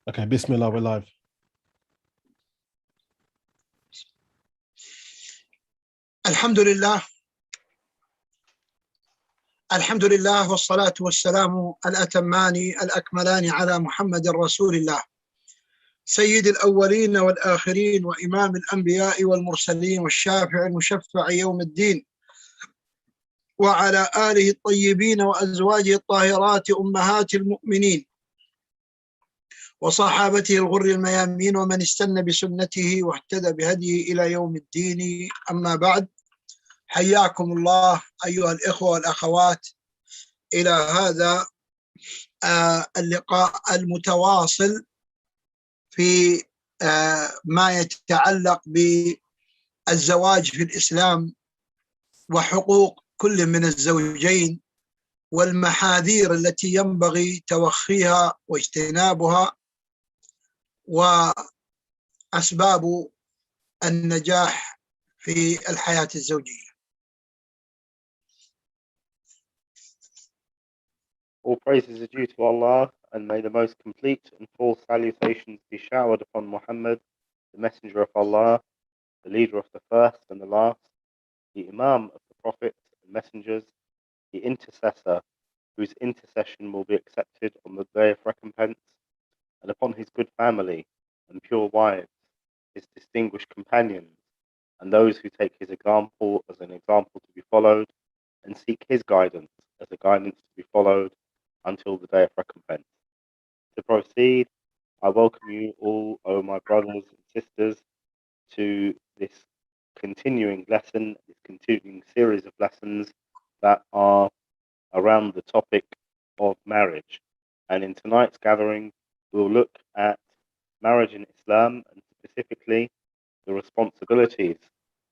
Okay, Bismillah, we're live. Alhamdulillah wassalatu wassalamu al-atammani al-akmalani ala Muhammadin Rasulillah سيد الأولين والآخرين وإمام الأنبياء والمرسلين والشافع المشفع يوم الدين وعلى آله الطيبين وأزواجه الطاهرات أمهات المؤمنين وصحابته الغر الميامين ومن استنى بسنته واهتدى بهديه إلى يوم الدين. أما بعد، حياكم الله أيها الإخوة والأخوات إلى هذا اللقاء المتواصل في ما يتعلق بالزواج في الإسلام وحقوق كل من الزوجين والمحاذير التي ينبغي توخيها واجتنابها وأسباب النجاح في الحياة الزوجية. All praises are due to Allah, and may the most complete and full salutations be showered upon Muhammad, the messenger of Allah, the leader of the first and the last, the Imam of the prophets and messengers, the intercessor whose intercession will be accepted on the day of recompense, and upon his good family and pure wives, his distinguished companions, and those who take his example as an example to be followed, and seek his guidance as a guidance to be followed until the day of recompense. To proceed, I welcome you all, O my brothers and sisters, to this continuing lesson, this continuing series of lessons that are around the topic of marriage. And in tonight's gathering, we'll look at marriage in Islam, and specifically the responsibilities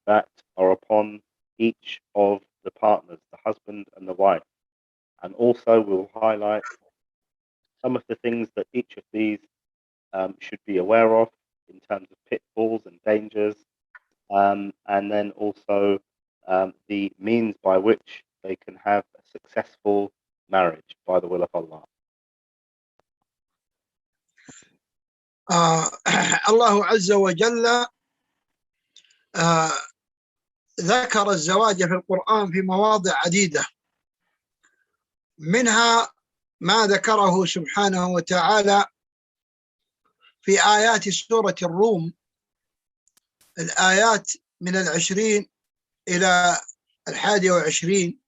that are upon each of the partners, the husband and the wife. And also we'll highlight some of the things that each of these should be aware of in terms of pitfalls and dangers, and then also the means by which they can have a successful marriage by the will of Allah. الله عز وجل ذكر الزواج في القرآن في مواضع عديدة، منها ما ذكره سبحانه وتعالى في آيات سورة الروم، الآيات من 20 إلى 21،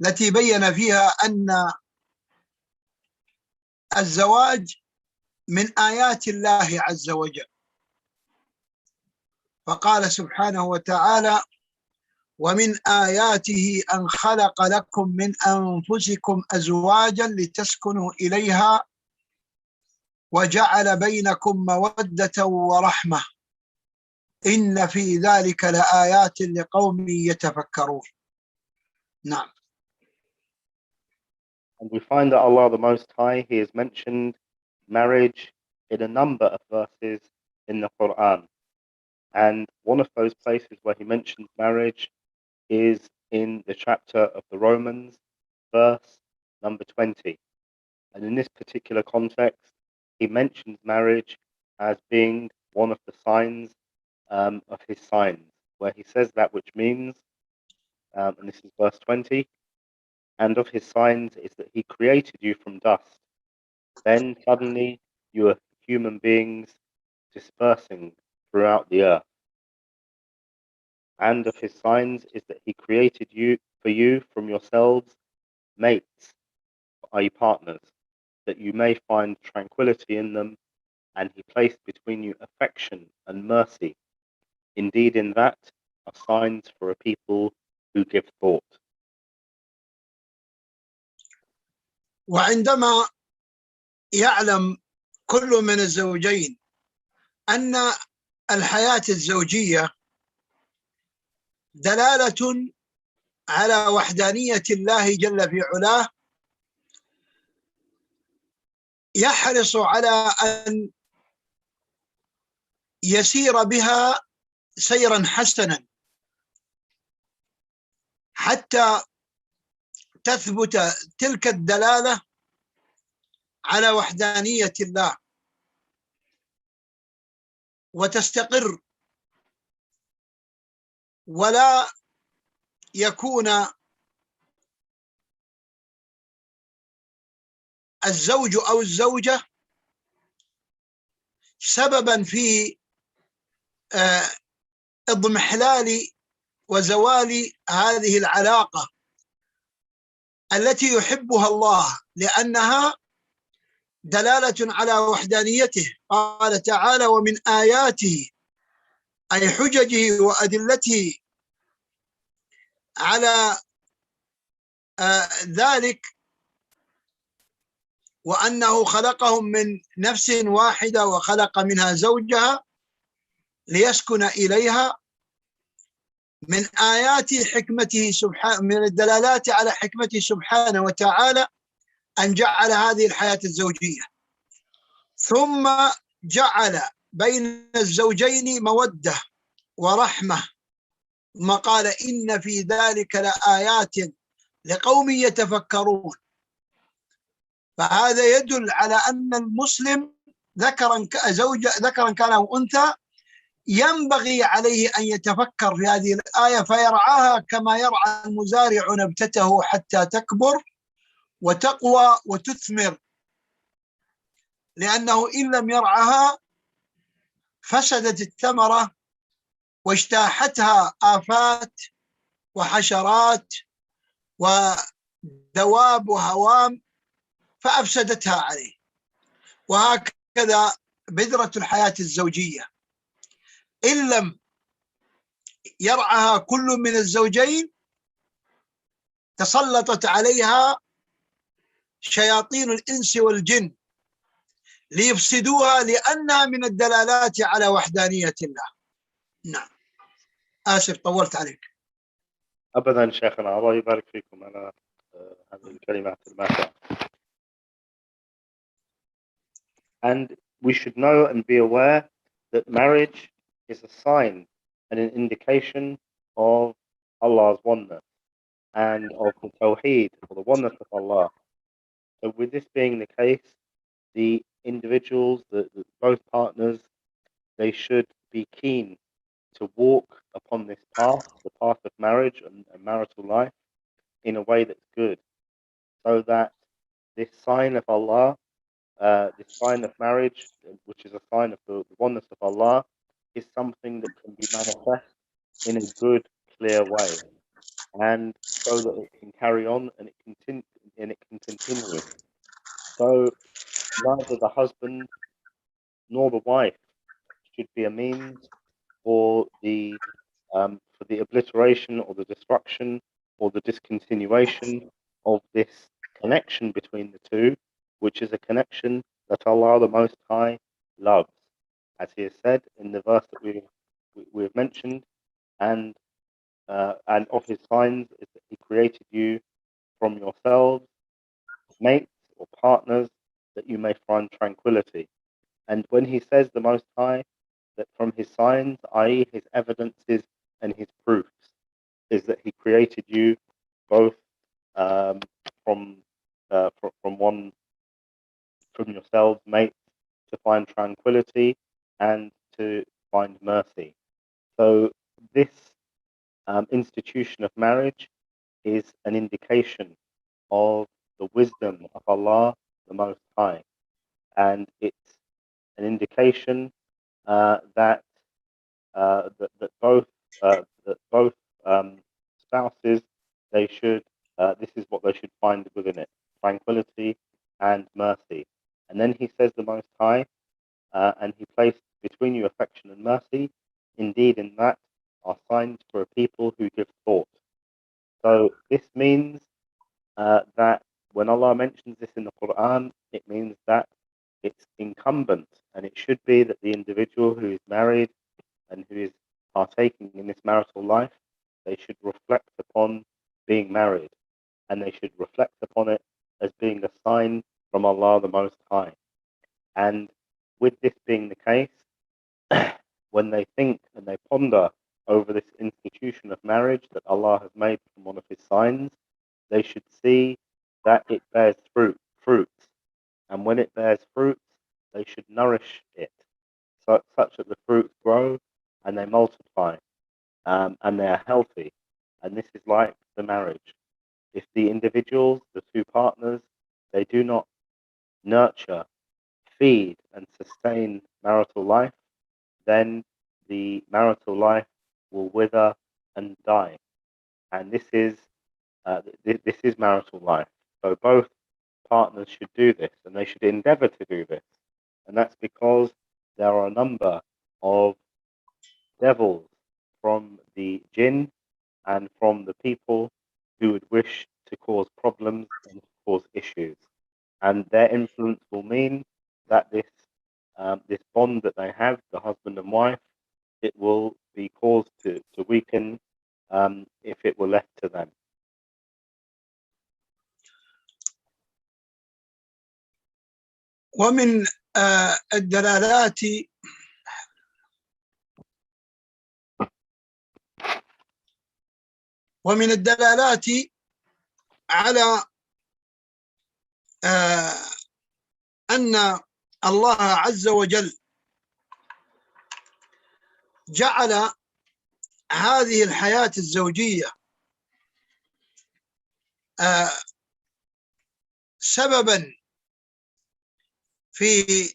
التي بين فيها أن الزواج من آيات الله عز وجل. فقال سبحانه وتعالى: ومن آياته أن خلق لكم من أنفسكم أزواجا لتسكنوا إليها وجعل بينكم مودة ورحمة إن في ذلك لآيات لقوم يتفكرون. نعم. And we find that Allah the Most High, He has mentioned marriage in a number of verses in the Quran. And one of those places where He mentions marriage is in the chapter of the Romans, verse number 20. And in this particular context, He mentions marriage as being one of the signs of His signs, where He says that which means, and this is verse 20, and of His signs is that He created you from dust. Then suddenly you are human beings dispersing throughout the earth. And of His signs is that He created you from yourselves mates, i.e. partners, that you may find tranquility in them, and He placed between you affection and mercy. Indeed, in that are signs for a people who give thought. وعندما يعلم كل من الزوجين أن الحياة الزوجية دلالة على وحدانية الله جل في علاه، يحرص على أن يسير بها سيرا حسنا حتى تثبت تلك الدلالة على وحدانية الله وتستقر، ولا يكون الزوج أو الزوجة سببا في اضمحلال وزوال هذه العلاقة التي يحبها الله، لأنها دلالة على وحدانيته. قال تعالى: ومن آياته أي حججه وأدلته على ذلك، وأنه خلقهم من نفس واحدة وخلق منها زوجها ليسكن إليها. من آيات حكمته سبحانه، من الدلالات على حكمته سبحانه وتعالى أن جعل هذه الحياة الزوجية، ثم جعل بين الزوجين مودة ورحمة، ثم قال: إن في ذلك لآيات لقوم يتفكرون. فهذا يدل على أن المسلم ذكرا كان أو أنثى ينبغي عليه أن يتفكر في هذه الآية فيرعاها كما يرعى المزارع نبتته حتى تكبر وتقوى وتثمر، لأنه إن لم يرعها فسدت الثمرة واجتاحتها آفات وحشرات ودواب وهوام فأفسدتها عليه. وهكذا بذرة الحياة الزوجية إن لم يرعاها كل من الزوجين تسلطت عليها شياطين الإنس والجن ليفسدوها، لأنها من الدلالات على وحدانية الله. نعم، آسف طولت عليك. أبدا شيخنا، الله يبارك فيكم على هذه الكلمات الماتعة. And we should know and be aware that marriage is a sign and an indication of Allah's oneness and of the Tawheed, or the oneness of Allah. So with this being the case, the individuals, both partners, they should be keen to walk upon this path, the path of marriage and marital life, in a way that's good, so that this sign of Allah, this sign of marriage, which is a sign of the oneness of Allah, is something that can be manifest in a good, clear way, and so that it can carry on and it can continue. So neither the husband nor the wife should be a means for the obliteration or the destruction or the discontinuation of this connection between the two, which is a connection that Allah the Most High loves, as He has said in the verse that we've mentioned, and of His signs is that He created you from yourselves, mates or partners, that you may find tranquility. And when He says, the Most High, that from His signs, i.e. His evidences and His proofs, is that He created you both from yourselves, mates, to find tranquility and to find mercy. So this institution of marriage is an indication of the wisdom of Allah the Most High, and it's an indication that both spouses, they should this is what they should find within it: tranquility and mercy. And then He says, the Most High, and He placed between you affection and mercy. Indeed, in that are signs for a people who give thought. So this means that when Allah mentions this in the Quran, it means that it's incumbent, and it should be, that the individual who is married and who is partaking in this marital life, they should reflect upon being married, and they should reflect upon it as being a sign from Allah the Most High. And with this being the case, when they think and they ponder over this institution of marriage that Allah has made from one of His signs, they should see that it bears fruits, and when it bears fruits, they should nourish it such that the fruits grow and they multiply, and they are healthy. And this is like the marriage. If the individuals, the two partners, they do not nurture, feed, and sustain marital life, then the marital life will wither and die. And this is marital life. So both partners should do this, and they should endeavor to do this. And that's because there are a number of devils from the jinn and from the people who would wish to cause problems and cause issues. And their influence will mean that this bond that they have, the husband and wife, it will be caused to weaken if it were left to them. ومن الدلالات على أن الله عز وجل جعل هذه الحياة الزوجية سببا في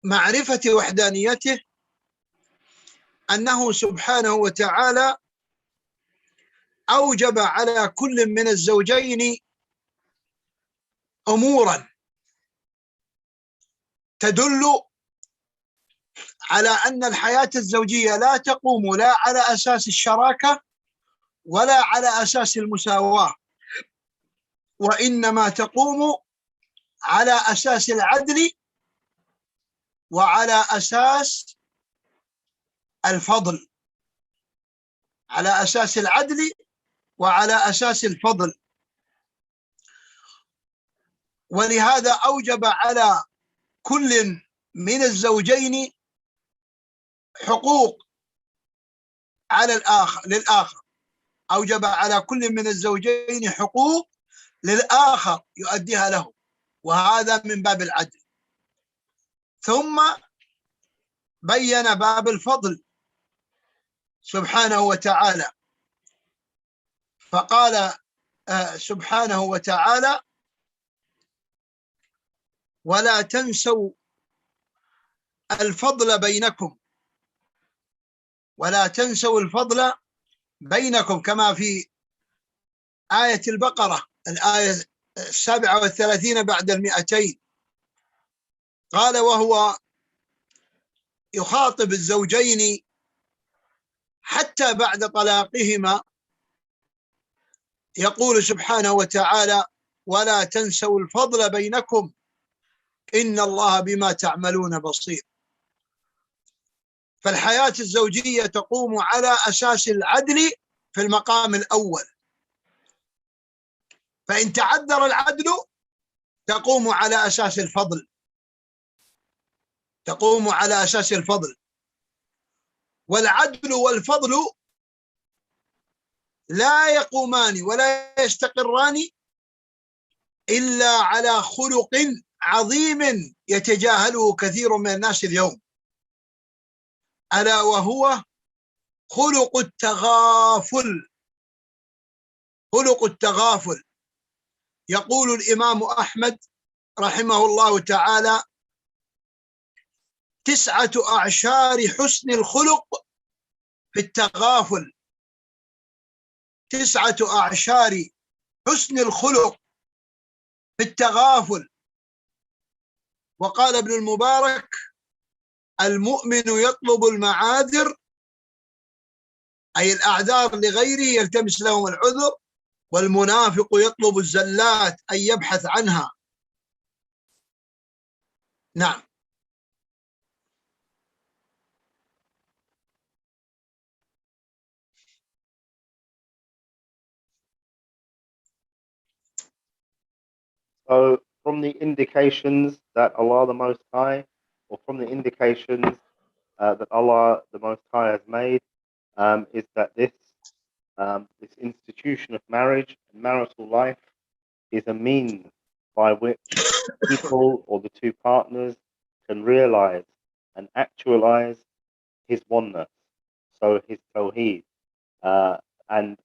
معرفة وحدانيته، أنه سبحانه وتعالى أوجب على كل من الزوجين أمورا تدل على أن الحياة الزوجية لا تقوم لا على أساس الشراكة ولا على أساس المساواة، وإنما تقوم على أساس العدل وعلى أساس الفضل، على أساس العدل وعلى أساس الفضل. ولهذا أوجب على كل من الزوجين حقوق على للآخر، أوجب على كل من الزوجين حقوق للآخر يؤديها له، وهذا من باب العدل. ثم بين باب الفضل سبحانه وتعالى، فقال سبحانه وتعالى: ولا تنسوا الفضل بينكم، ولا تنسوا الفضل بينكم، كما في آية البقرة الآية 37 بعد 200. قال وهو يخاطب الزوجين حتى بعد طلاقهما، يقول سبحانه وتعالى: ولا تنسوا الفضل بينكم إن الله بما تعملون بصير. فالحياة الزوجية تقوم على أساس العدل في المقام الأول، فإن تعذر العدل تقوم على أساس الفضل، تقوم على أساس الفضل. والعدل والفضل لا يقومان ولا يستقران إلا على خلق عظيم يتجاهله كثير من الناس اليوم، ألا وهو خلق التغافل. خلق التغافل. يقول الإمام أحمد رحمه الله تعالى: 9 أعشار حسن الخلق في التغافل. 9 أعشار حسن الخلق في التغافل. وقال ابن المبارك: المؤمن يطلب المعاذر، أي الأعذار لغيره يلتمس لهم العذر، والمنافق يطلب الزلات أي يبحث عنها. نعم. So from the indications that Allah the Most High, or from the indications that Allah the Most High has made, is that this institution of marriage and marital life is a means by which people or the two partners can realize and actualize his oneness, so his tawheed. And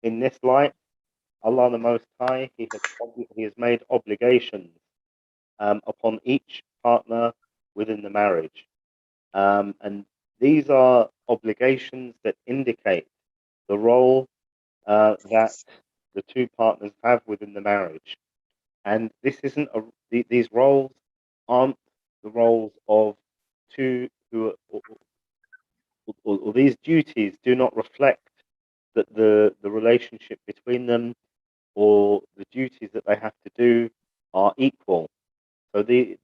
in this light, Allah the Most High, He has made obligations upon each partner within the marriage. And these are obligations that indicate the role that the two partners have within the marriage. And this isn't these roles aren't the roles of two who are, or these duties do not reflect that the relationship between them or the duties that they have to do are equal. So these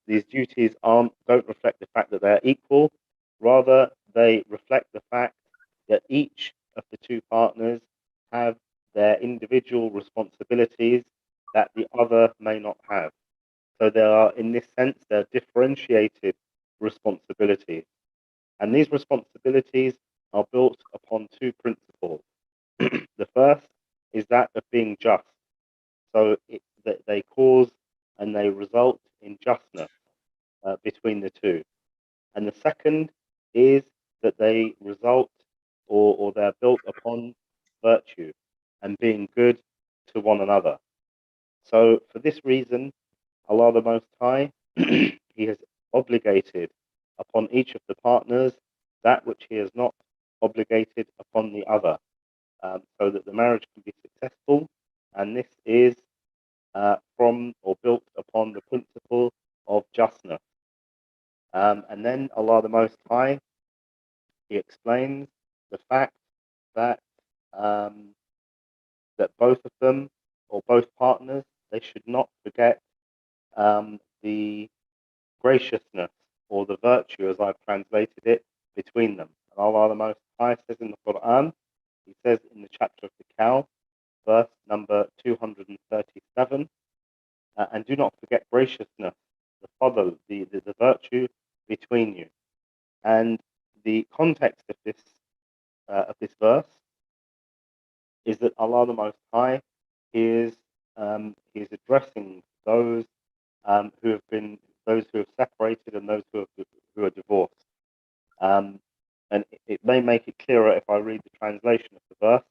duties don't reflect the fact that they're equal. Rather, they reflect the fact that each of the two partners have their individual responsibilities that the other may not have. So they are, in this sense, they're differentiated responsibilities. And these responsibilities are built upon two principles. The first is that of being just. So that they cause and they result in justness between the two. And the second is that they result or they're built upon virtue and being good to one another. So for this reason, Allah the Most High, He has obligated upon each of the partners that which He has not obligated upon the other, so that the marriage can be successful. And this is from or built upon the principle of justness. And then Allah the Most High, He explains the fact that that both of them or both partners, they should not forget the graciousness or the virtue, as I've translated it, between them. And Allah the Most High says in the Quran, He says in the chapter of the cow, verse number 237, and do not forget graciousness, the fadl, the virtue between you. And the context of this verse is that Allah the Most High is addressing those who have separated and those who are divorced. And it may make it clearer if I read the translation of the verse,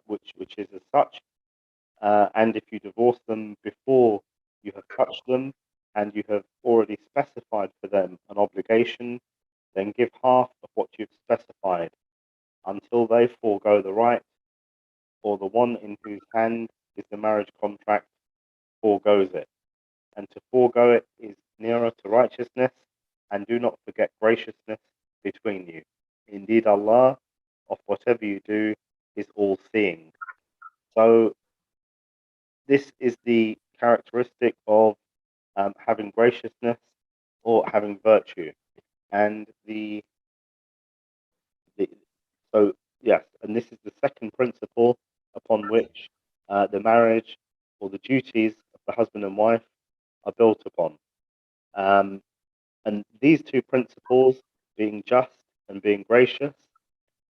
which is as such. And if you divorce them before you have touched them and you have already specified for them an obligation, then give half of what you've specified until they forego the right, or the one in whose hand is the marriage contract forgoes it. And to forego it is nearer to righteousness, and do not forget graciousness between you. Indeed, Allah, of whatever you do, is all seeing. So this is the characteristic of having graciousness or having virtue. And so yes, and this is the second principle upon which the marriage or the duties of the husband and wife are built upon. And these two principles, being just and being gracious,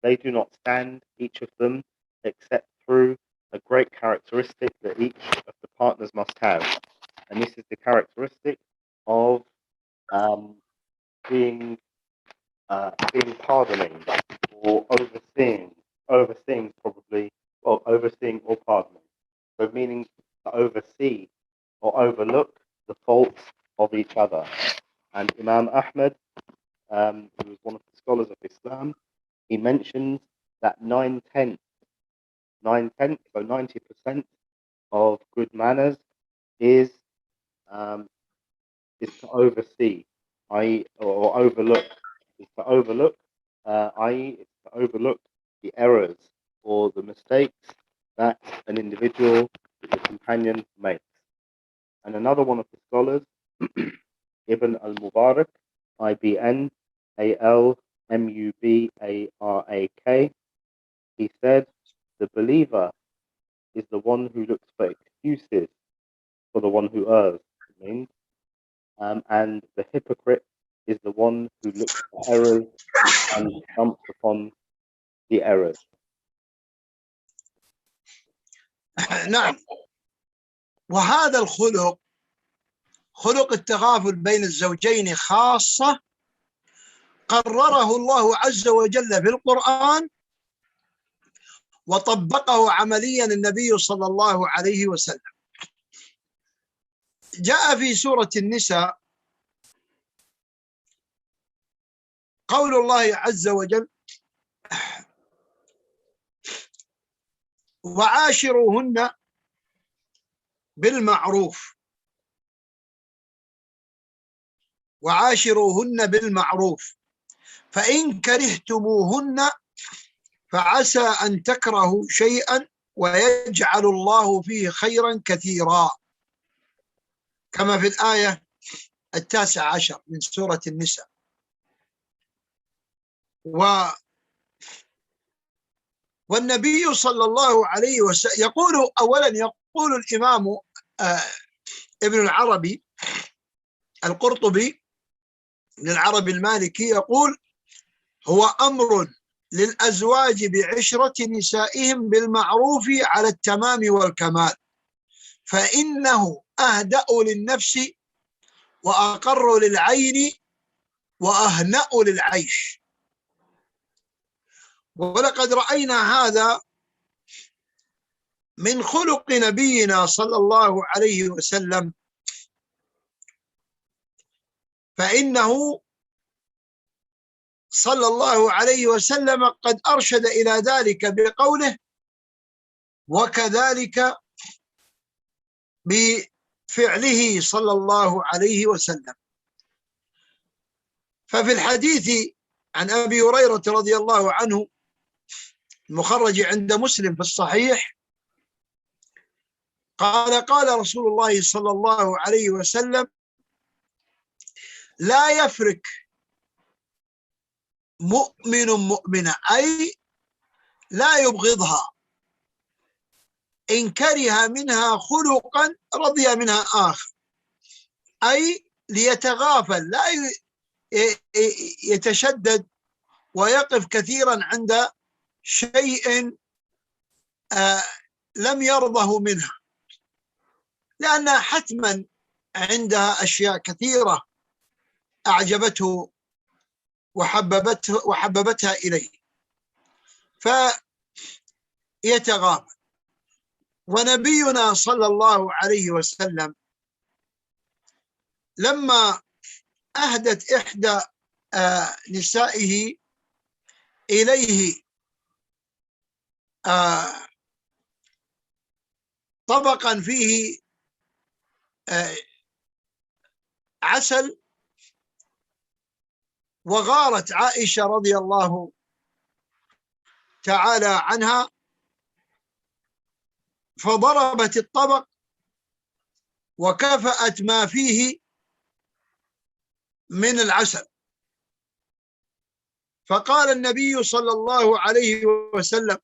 they do not stand, each of them, except through a great characteristic that each of the partners must have. And this is the characteristic of being pardoning or overseeing probably, well, overseeing or pardoning. So meaning to oversee or overlook the faults of each other. And Imam Ahmad, who was one of the scholars of Islam, he mentions that 9/10, so 90% of good manners is to oversee, i.e., or overlook, is to overlook, i.e., it's to overlook the errors or the mistakes that an individual, the companion, makes. And another one of the scholars, Ibn al-Mubarak, IBN ALMUBARAK, he said, the believer is the one who looks for excuses for the one who errs. It means, and the hypocrite is the one who looks for errors and jumps upon the errors. نعم. وهذا الخلق، خلق التغافل بين الزوجين خاصة، قرره الله عز وجل في القرآن وطبقه عمليا النبي صلى الله عليه وسلم. جاء في سورة النساء قول الله عز وجل: وعاشروهن بالمعروف، وعاشروهن بالمعروف، فإن كرهتموهن فعسى أن تكرهوا شيئا ويجعل الله فيه خيرا كثيرا، كما في الآية 19 من سورة النساء. والنبي صلى الله عليه وسلم يقول، أولا يقول الإمام ابن العربي القرطبي للعربي المالكي، يقول: هو أمر للأزواج بعشرة نسائهم بالمعروف على التمام والكمال، فإنه أهدأ للنفس وأقر للعين وأهنأ للعيش. ولقد رأينا هذا من خلق نبينا صلى الله عليه وسلم، فإنه صلى الله عليه وسلم قد أرشد إلى ذلك بقوله: وكذلك بفعله صلى الله عليه وسلم. ففي الحديث عن أبي هريرة رضي الله عنه المخرج عند مسلم في الصحيح قال: قال رسول الله صلى الله عليه وسلم: لا يفرق مؤمن مؤمنة، أي لا يبغضها، إن كره منها خلقا رضي منها آخر، أي ليتغافل، لا يتشدد ويقف كثيرا عند شيء لم يرضه منها، لأنها حتما عندها أشياء كثيرة أعجبته وحببتها إليه، فيتغافل. ونبينا صلى الله عليه وسلم لما أهدت إحدى نسائه إليه طبقا فيه عسل، وغارت عائشة رضي الله تعالى عنها فضربت الطبق وكفأت ما فيه من العسل، فقال النبي صلى الله عليه وسلم: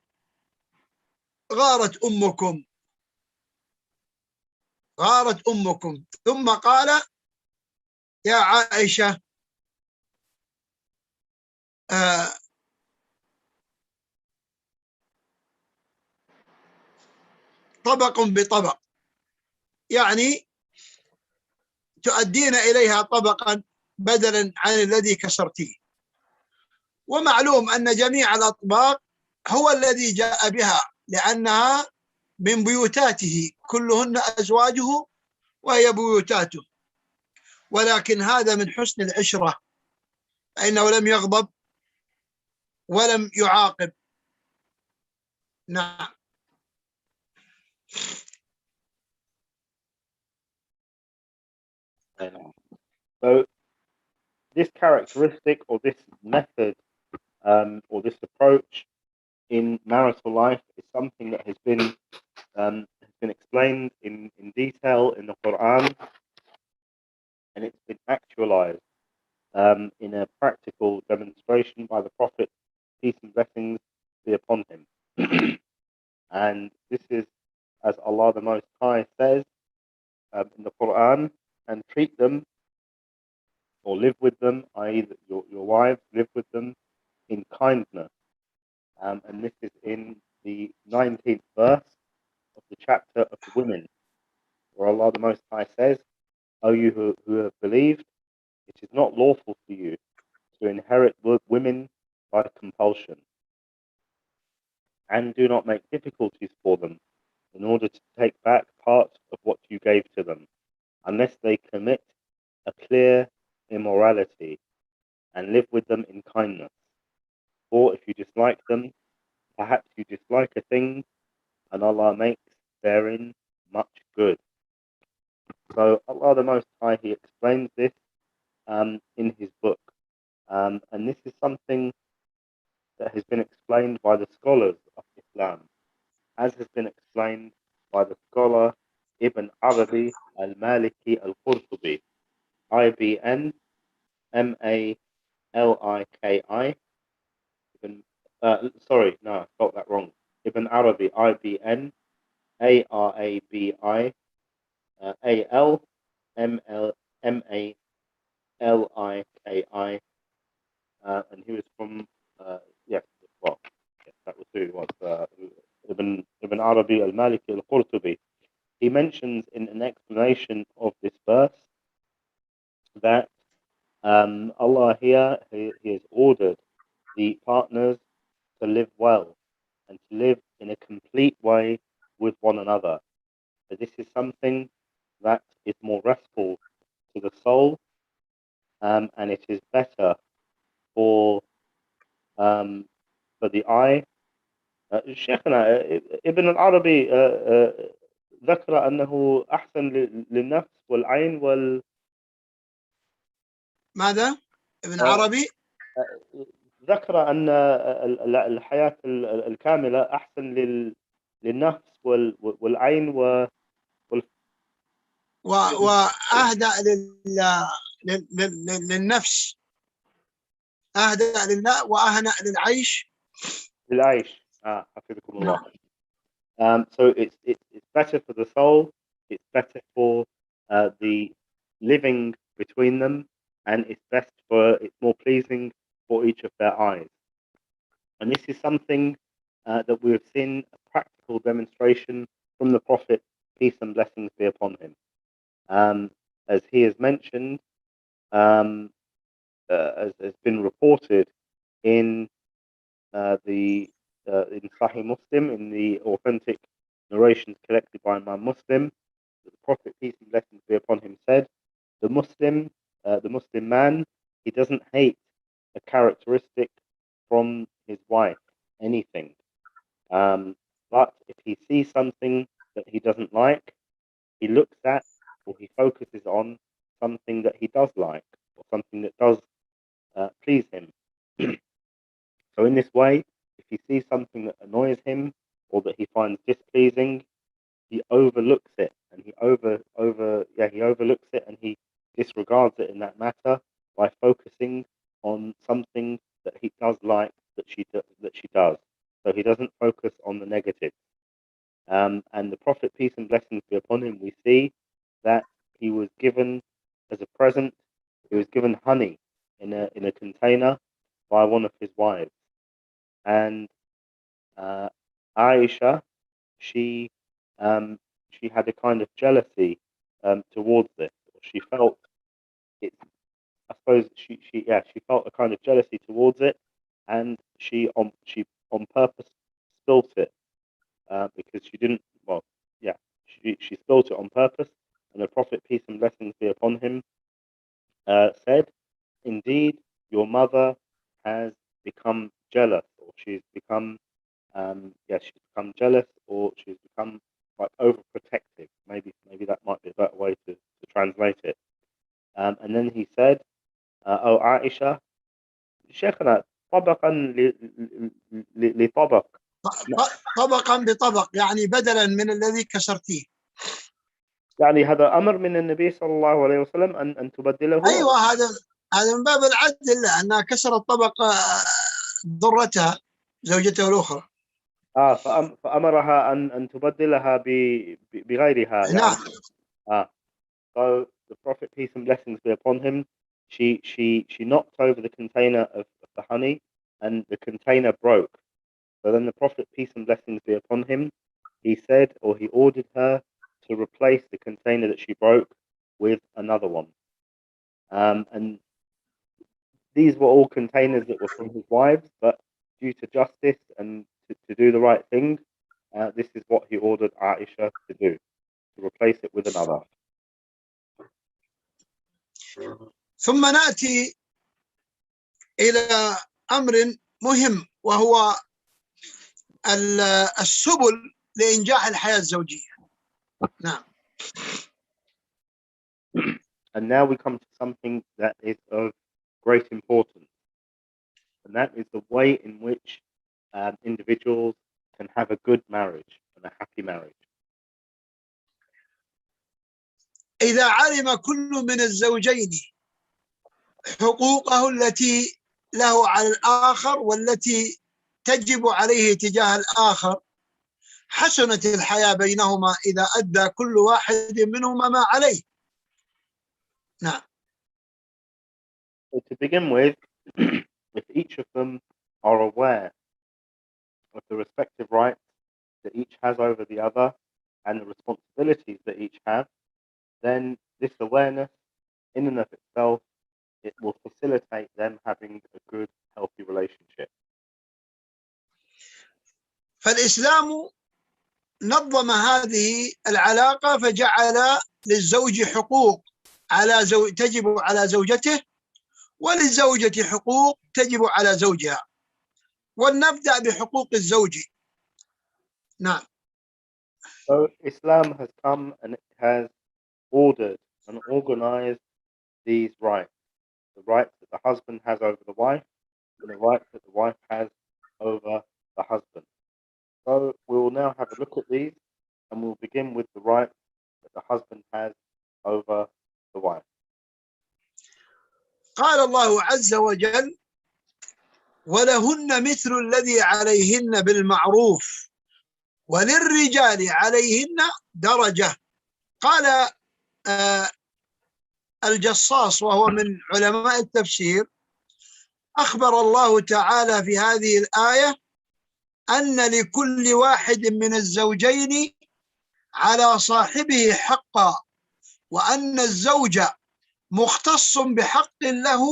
غارت أمكم، غارت أمكم. ثم قال: يا عائشة طبق بطبق، يعني تؤدين إليها طبقا بدلا عن الذي كسرتيه. ومعلوم أن جميع الأطباق هو الذي جاء بها، لأنها من بيوتاته، كلهن أزواجه وهي بيوتاته، ولكن هذا من حسن العشرة، فإنه لم يغضب ولم يعاقب. نعم. So this characteristic or this method or this approach in marital life is something that has been explained in detail in the Quran, and it's been actualized in a practical demonstration by the Prophet, peace and blessings be upon him. And this is, as Allah the Most High says in the Quran, and treat them or live with them, i.e. your wives, live with them in kindness. And this is in the 19th verse of the chapter of the women. where Allah the Most High says, O you who have believed, it is not lawful for you to inherit women by compulsion, and do not make difficulties for them in order to take back part of what you gave to them, unless they commit a clear immorality, and live with them in kindness. Or if you dislike them, perhaps you dislike a thing, and Allah makes therein much good. So Allah the Most High, He explains this in His book. And this is something that has been explained by the scholars of Islam, as has been explained by the scholar Ibn Arabi al-Maliki al-Qurtubi, IBN Maliki. Ibn, sorry, no, I got that wrong. Ibn Arabi, IBN Arabi Almaliki, and he was from yes, well, yes, that was who he was. Ibn Arabi al-Maliki al-Qurtubi. He mentions in an explanation of this verse that Allah here he has ordered the partners to live well and to live in a complete way with one another. So this is something that is more restful to the soul, and it is better for the eye. شيخنا ابن العربي ذكر أنه أحسن للنفس والعين ماذا؟ ابن عربي ذكر أن الحياة الكاملة أحسن للنفس والعين وأهدأ للنفس، أهدأ لله وأهنأ للعيش. للعيش. حفظكم الله. So it's better for the soul, it's better for the living between them, and it's more pleasing for each of their eyes. And this is something that we have seen a practical demonstration from the Prophet, peace and blessings be upon him. As he has mentioned, as has been reported in in Sahih Muslim, in the authentic narrations collected by Imam Muslim, that the Prophet, peace and blessings be upon him, said, the Muslim man, he doesn't hate a characteristic from his wife, anything. But if he sees something that he doesn't like, he looks at or he focuses on something that he does like or something that does please him. So in this way, if he sees something that annoys him or that he finds displeasing, he overlooks it, and he overlooks it, and he disregards it in that matter by focusing on something that he does like that she does. So he doesn't focus on the negative. And the Prophet, peace and blessings be upon him, we see that he was given as a present. He was given honey in a container by one of his wives, and Aisha, she had a kind of jealousy towards this. She felt it. I suppose she felt a kind of jealousy towards it, and she on purpose spilt it because she didn't. Well, yeah, she spilt it on purpose, and the Prophet, peace and blessings be upon him, said, "Indeed, your mother has become jealous, or she's become she's become jealous, or she's become like overprotective. Maybe that might be a better way to translate it." And then he said, "Oh Aisha, شيخنا طبقا لطبق." طبقا بطبق، يعني بدلا من الذي كسرتيه. يعني هذا أمر من النبي صلى الله عليه وسلم أن تبدله. أيوة، هذا من باب العدل، أنها كسرت طبق ضرتها زوجته الأخرى. فأمرها أن تبدلها بغيرها. نعم. So the Prophet, peace and blessings be upon him, she knocked over the container of the honey, and the container broke. So then the Prophet, peace and blessings be upon him, he said, or he ordered her to replace the container that she broke with another one. And these were all containers that were from his wives, but due to justice and to do the right thing, this is what he ordered Aisha to do, to replace it with another. ثم نأتي إلى أمر مهم، وهو السبل لإنجاح الحياة الزوجية. نعم. And now we come to something that is of great importance, and that is the way in which individuals can have a good marriage and a happy marriage. إذا علم كل من الزوجين حقوقه التي له على الآخر والتي تجب عليه تجاه الآخر، حسنت الحياة بينهما إذا أدى كل واحد منهما ما عليه. نعم. So to begin with, if each of them are aware of the respective rights that each has over the other and the responsibilities that each have, then this awareness in and of itself, it will facilitate them having a good, healthy relationship. فالإسلام نظم هذه العلاقة فجعل للزوج حقوق تجب على زوجته، وللزوجة حقوق تجب على زوجها. ولنبدأ بحقوق الزوج. نعم. So Islam has come and it has ordered and organized these rights. The rights that the husband has over the wife and the rights that the wife has over the husband. So we will now have a look at these, and we'll begin with the rights that the husband has over the wife. قال الله عز وجل: ولهن مثل الذي عليهن بالمعروف وللرجال عليهن درجة. قال الجصاص وهو من علماء التفسير: أخبر الله تعالى في هذه الآية أن لكل واحد من الزوجين على صاحبه حقا، وأن الزوج مختص بحق له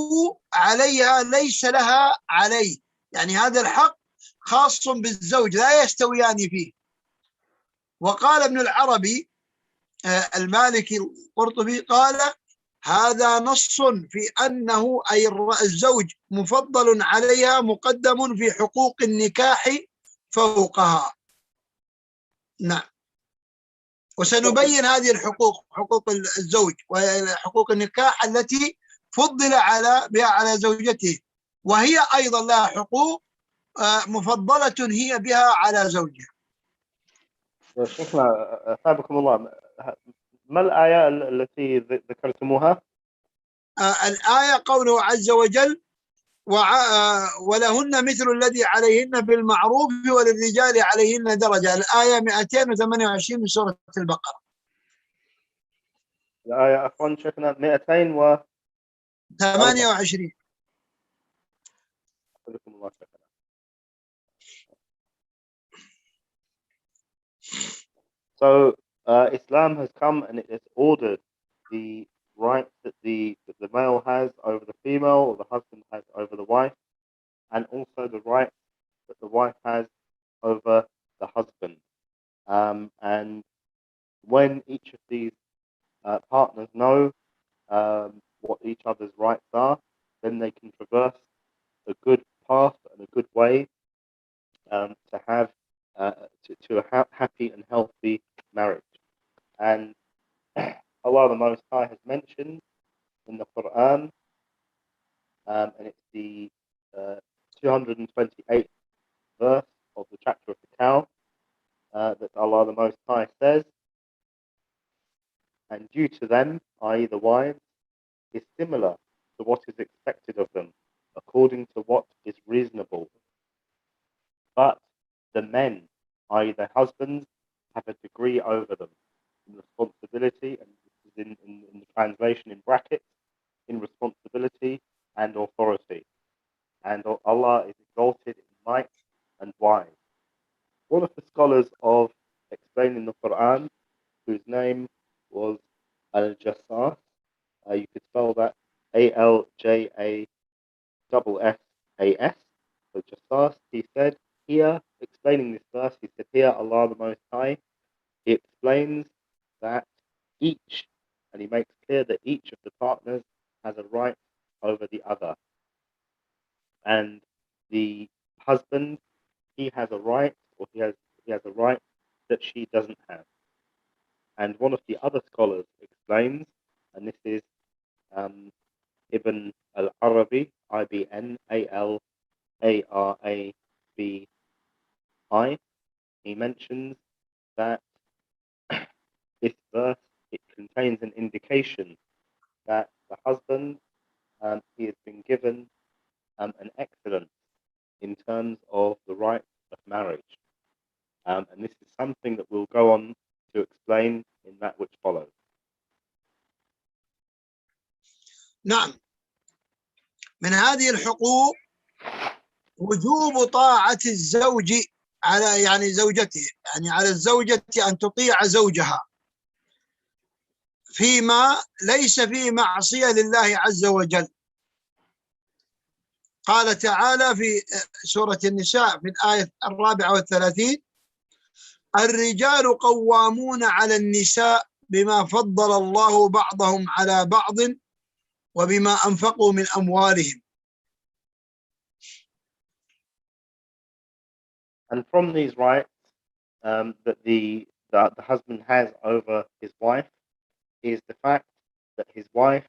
عليها ليس لها عليه. يعني هذا الحق خاص بالزوج لا يستويان فيه. وقال ابن العربي المالكي القرطبي قال: هذا نص في أنه أي الزوج مفضل عليها مقدم في حقوق النكاح فوقها. نعم. وسنبين هذه الحقوق، حقوق الزوج وحقوق النكاح التي فضل بها على زوجته، وهي أيضا لها حقوق مفضلة هي بها على زوجها. شيخنا أثابكم الله، ما الآية التي ذكرتموها؟ الآية قوله عز وجل: ولهن مثل الذي عليهن بالمعروف وللرجال عليهن درجة. الآية 228 من سورة البقرة. الآية عفوا شيخنا 228. الله شيخنا. So Islam has come and it has ordered the rights that the male has over the female, or the husband has over the wife, and also the rights that the wife has over the husband. And when each of these partners know what each other's rights are, then they can traverse a good path and a good way to have to a happy and healthy marriage. And Allah the Most High has mentioned in the Quran, and it's the 228th verse of the chapter of the cow, that Allah the Most High says, and due to them, i.e. the wives, is similar to what is expected of them, according to what is reasonable. But the men, i.e. their husbands, have a degree over them in responsibility, and this is in the translation in brackets, in responsibility and authority. And Allah is exalted in might and wise. One of the scholars of explaining the Quran, whose name was Al-Jassas. You could spell that Aljassas. So Jassas, he said here, explaining this verse, he said here, Allah the Most High, he explains that each, and he makes clear that each of the partners has a right over the other. And the husband, he has a right, or he has a right that she doesn't have. And one of the other scholars explains, and this is Ibn al-Arabi, Ibn-Al-Arabi, he mentions that this verse, it contains an indication that the husband, he has been given an excellence in terms of the rights of marriage. And this is something that we'll go on to explain in that which follows. نعم، من هذه الحقوق وجوب طاعة الزوج على يعني زوجته، يعني على الزوجة أن تطيع زوجها فيما ليس فيه معصية لله عز وجل. قال تعالى في سورة النساء في الآية 34: الرجال قوامون على النساء بما فضل الله بعضهم على بعض وبما أنفقوا من أموالهم. And from these rights that the husband has over his wife is the fact that his wife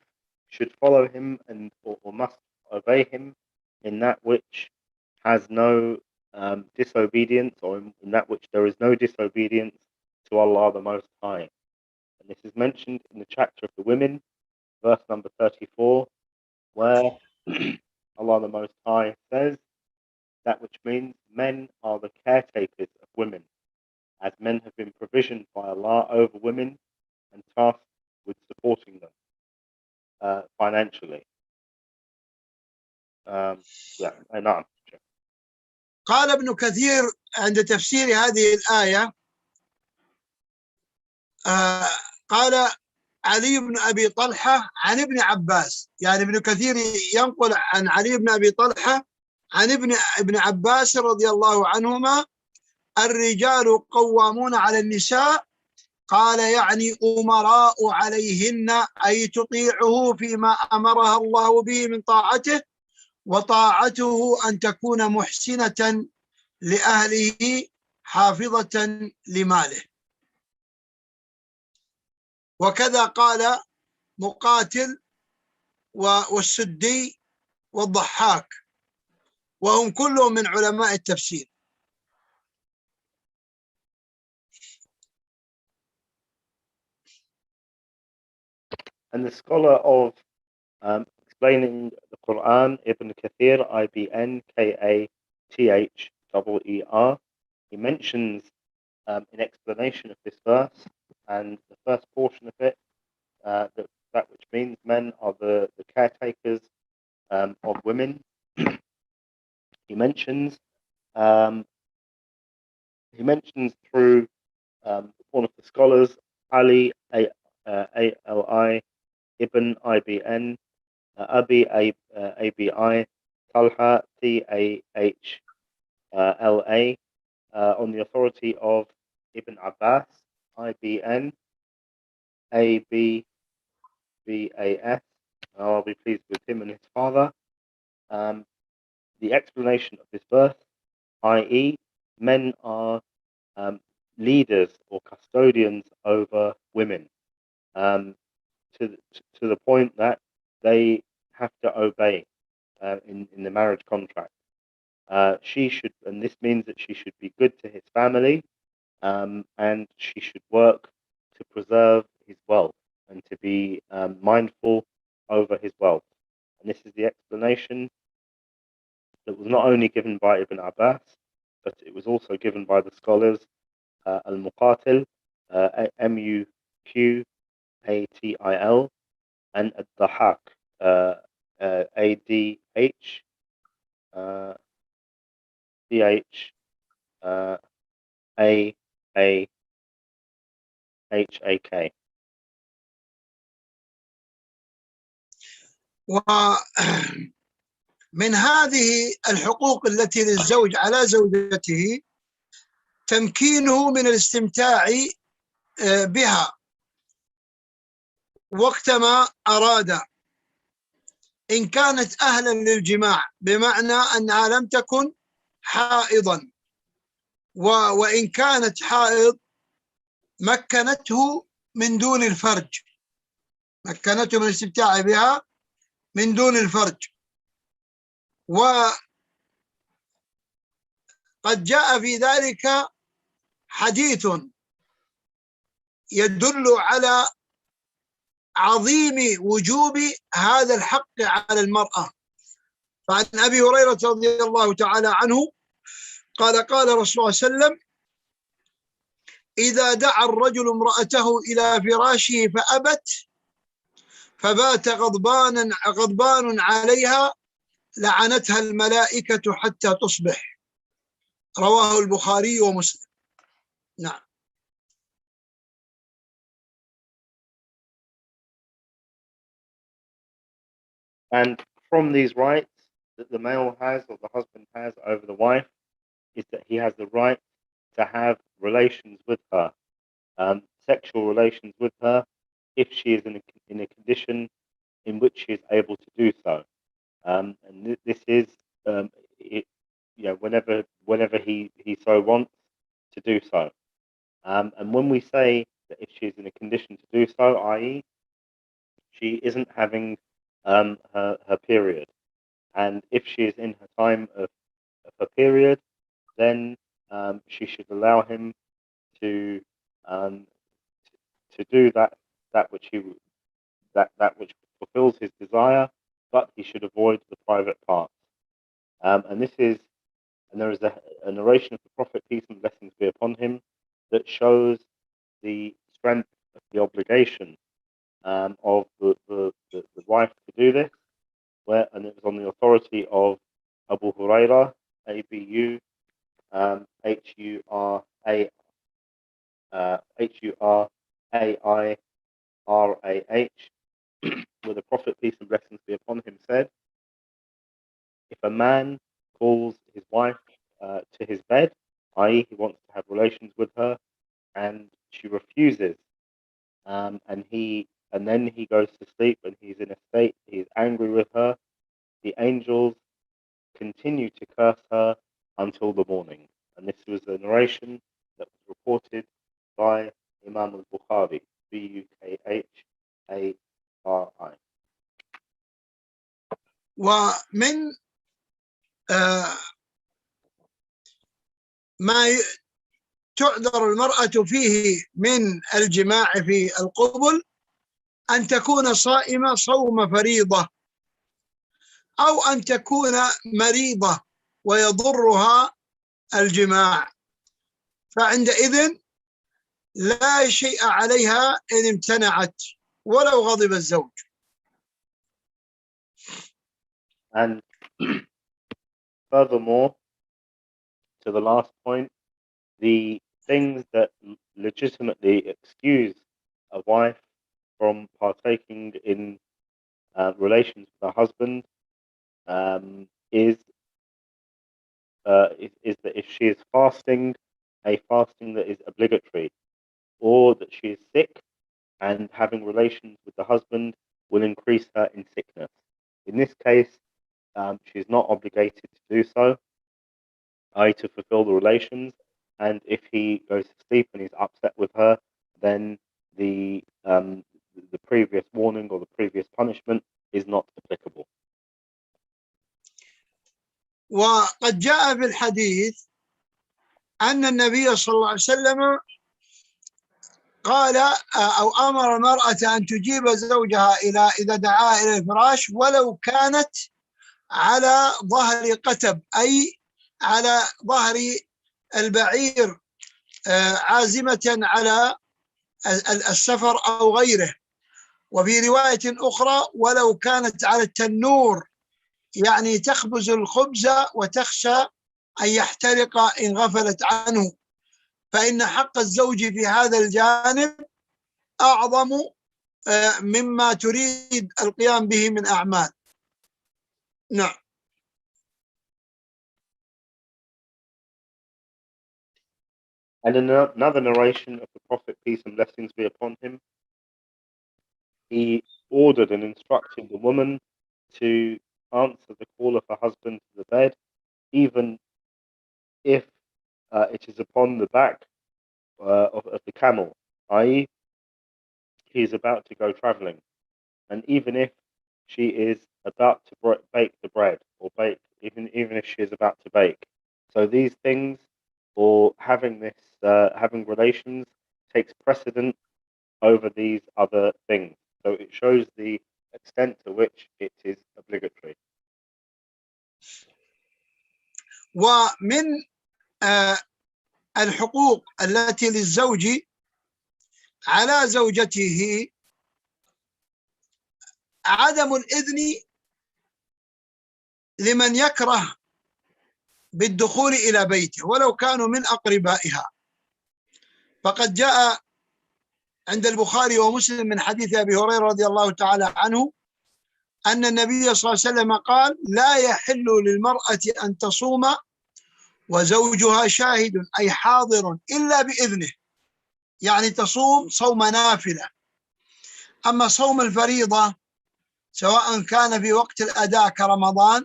should follow him and or must obey him in that which has no disobedience, or in that which there is no disobedience to Allah the Most High. And this is mentioned in the chapter of the women, verse number 34, where Allah the Most High says, that which means men are the caretakers of women, as men have been provisioned by Allah over women and tasked with supporting them financially. نعم. قال ابن كثير عند تفسير هذه الآية قال علي بن أبي طلحة عن ابن عباس، يعني ابن كثير ينقل عن علي بن أبي طلحة عن ابن عباس رضي الله عنهما: الرجال قوامون على النساء، قال يعني أمراء عليهن، أي تطيعه فيما أمرها الله به من طاعته، وطاعته أن تكون محسنة لأهله حافظة لماله. وكذا قال مقاتل والسدي والضحاك، وهم كلهم من علماء التفسير. And the scholar of explaining the Quran, Ibn Kathir, Ibn-Kathir, he mentions in explanation of this verse, and the first portion of it, that which means men are the caretakers of women. He mentions through one of the scholars, Ali Ali Ibn Ibn Abi Abi Talha Thahla, on the authority of Ibn Abbas, Ibn Abbas, I'll be pleased with him and his father. The explanation of this verse, i.e., men are leaders or custodians over women, to the point that they have to obey in the marriage contract. She should, and this means that she should be good to his family, and she should work to preserve his wealth and to be mindful over his wealth. And this is the explanation that was not only given by Ibn Abbas, but it was also given by the scholars Al-Muqatil, Muqatil, and Ad-Dahak, Adh, Ch, HAK. ومن هذه الحقوق التي للزوج على زوجته تمكينه من الاستمتاع بها وقتما أراد، إن كانت أهلا للجماع، بمعنى أنها لم تكن حائضا، وإن كانت حائض مكنته من دون الفرج، مكنته من الاستمتاع بها من دون الفرج. وقد جاء في ذلك حديث يدل على عظيم وجوب هذا الحق على المرأة. فعن أبي هريرة رضي الله تعالى عنه قال قال رسول الله صلى الله عليه وسلم: إذا دعا الرجل امرأته إلى فراشه فأبت فبات غضبان عليها لعنتها الملائكة حتى تصبح. رواه البخاري ومسلم. نعم. And from these rights that the male has, or the husband has, over the wife, is that he has the right to have relations with her, sexual relations with her, if she is in a condition in which she is able to do so. And this is, whenever he so wants to do so. And when we say that if she is in a condition to do so, i.e., she isn't having her period, and if she is in her time of her period, then she should allow him to do that which which fulfills his desire, but he should avoid the private parts. And there is a narration of the Prophet, peace and blessings be upon him, that shows the strength of the obligation of the wife to do this, and it was on the authority of Abu Huraira, Abu Hurairah, where the Prophet, peace and blessings be upon him, said, if a man calls his wife to his bed, i.e., he wants to have relations with her, and she refuses, and then he goes to sleep and he's in a state, he's angry with her, the angels continue to curse her until the morning. And this was a narration that was reported by Imam al-Bukhari, Bukhari. ومن ما تعذر المرأة فيه من الجماع في القبل أن تكون صائمة صوم فريضة، أو أن تكون مريضة ويضرها الجماع، فعندئذ لا شيء عليها إن امتنعت ولو غضب الزوج. And furthermore, to the last point, the things that legitimately excuse a wife from partaking in relations with her husband is that if she is fasting, a fasting that is obligatory, or that she is sick and having relations with the husband will increase her in sickness. In this case, she is not obligated to do so, i.e., to fulfill the relations. And if he goes to sleep and he's upset with her, then the previous warning or the previous punishment is not applicable. وقد جاء في الحديث أن النبي صلى الله عليه وسلم قال أو أمر المرأة أن تجيب زوجها إذا دعاها إلى الفراش ولو كانت على ظهر قتب، أي على ظهر البعير، عازمة على السفر أو غيره. وفي رواية أخرى ولو كانت على التنور، يعني تخبز الخبز وتخشى أن يحترق إن غفلت عنه، فإن حق الزوج في هذا الجانب أعظم مما تريد القيام به من أعمال. نعم. And in another narration of the Prophet, peace and blessings be upon him, he ordered and instructed the woman to answer the call of her husband to the bed, even if it is upon the back of the camel, i.e., he is about to go traveling, and even if she is about to bake the bread, or bake, even if she is about to bake. So these things, or having relations, takes precedent over these other things. So it shows the extent to which it is obligatory. ومن الحقوق التي للزوج على زوجته عدم الإذن لمن يكره بالدخول إلى بيته ولو كانوا من أقربائها. فقد جاء عند البخاري ومسلم من حديث أبي هريرة رضي الله تعالى عنه أن النبي صلى الله عليه وسلم قال: لا يحل للمرأة أن تصوم وزوجها شاهد أي حاضر إلا بإذنه، يعني تصوم صوم نافلة. أما صوم الفريضة سواء كان في وقت الأداء كرمضان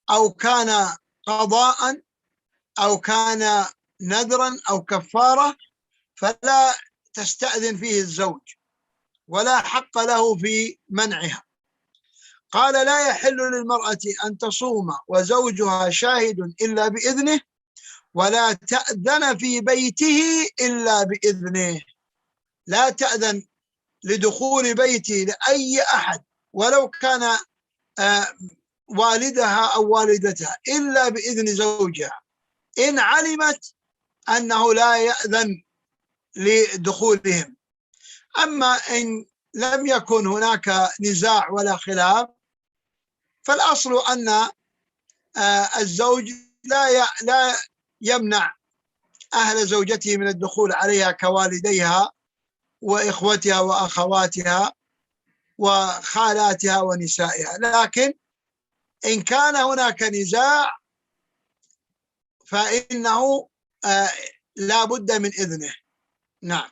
أو كان قضاء أو كان نذرا أو كفارة فلا تستأذن فيه الزوج ولا حق له في منعها. قال: لا يحل للمرأة أن تصوم وزوجها شاهد إلا بإذنه ولا تأذن في بيته إلا بإذنه. لا تأذن لدخول بيته لأي أحد ولو كان والدها أو والدتها إلا بإذن زوجها إن علمت أنه لا يأذن لدخولهم. أما إن لم يكن هناك نزاع ولا خلاف فالأصل أن الزوج لا يمنع أهل زوجته من الدخول عليها كوالديها وإخوتها وأخواتها وخالاتها ونسائها، لكن إن كان هناك نزاع فإنه لا بد من إذنه. نعم.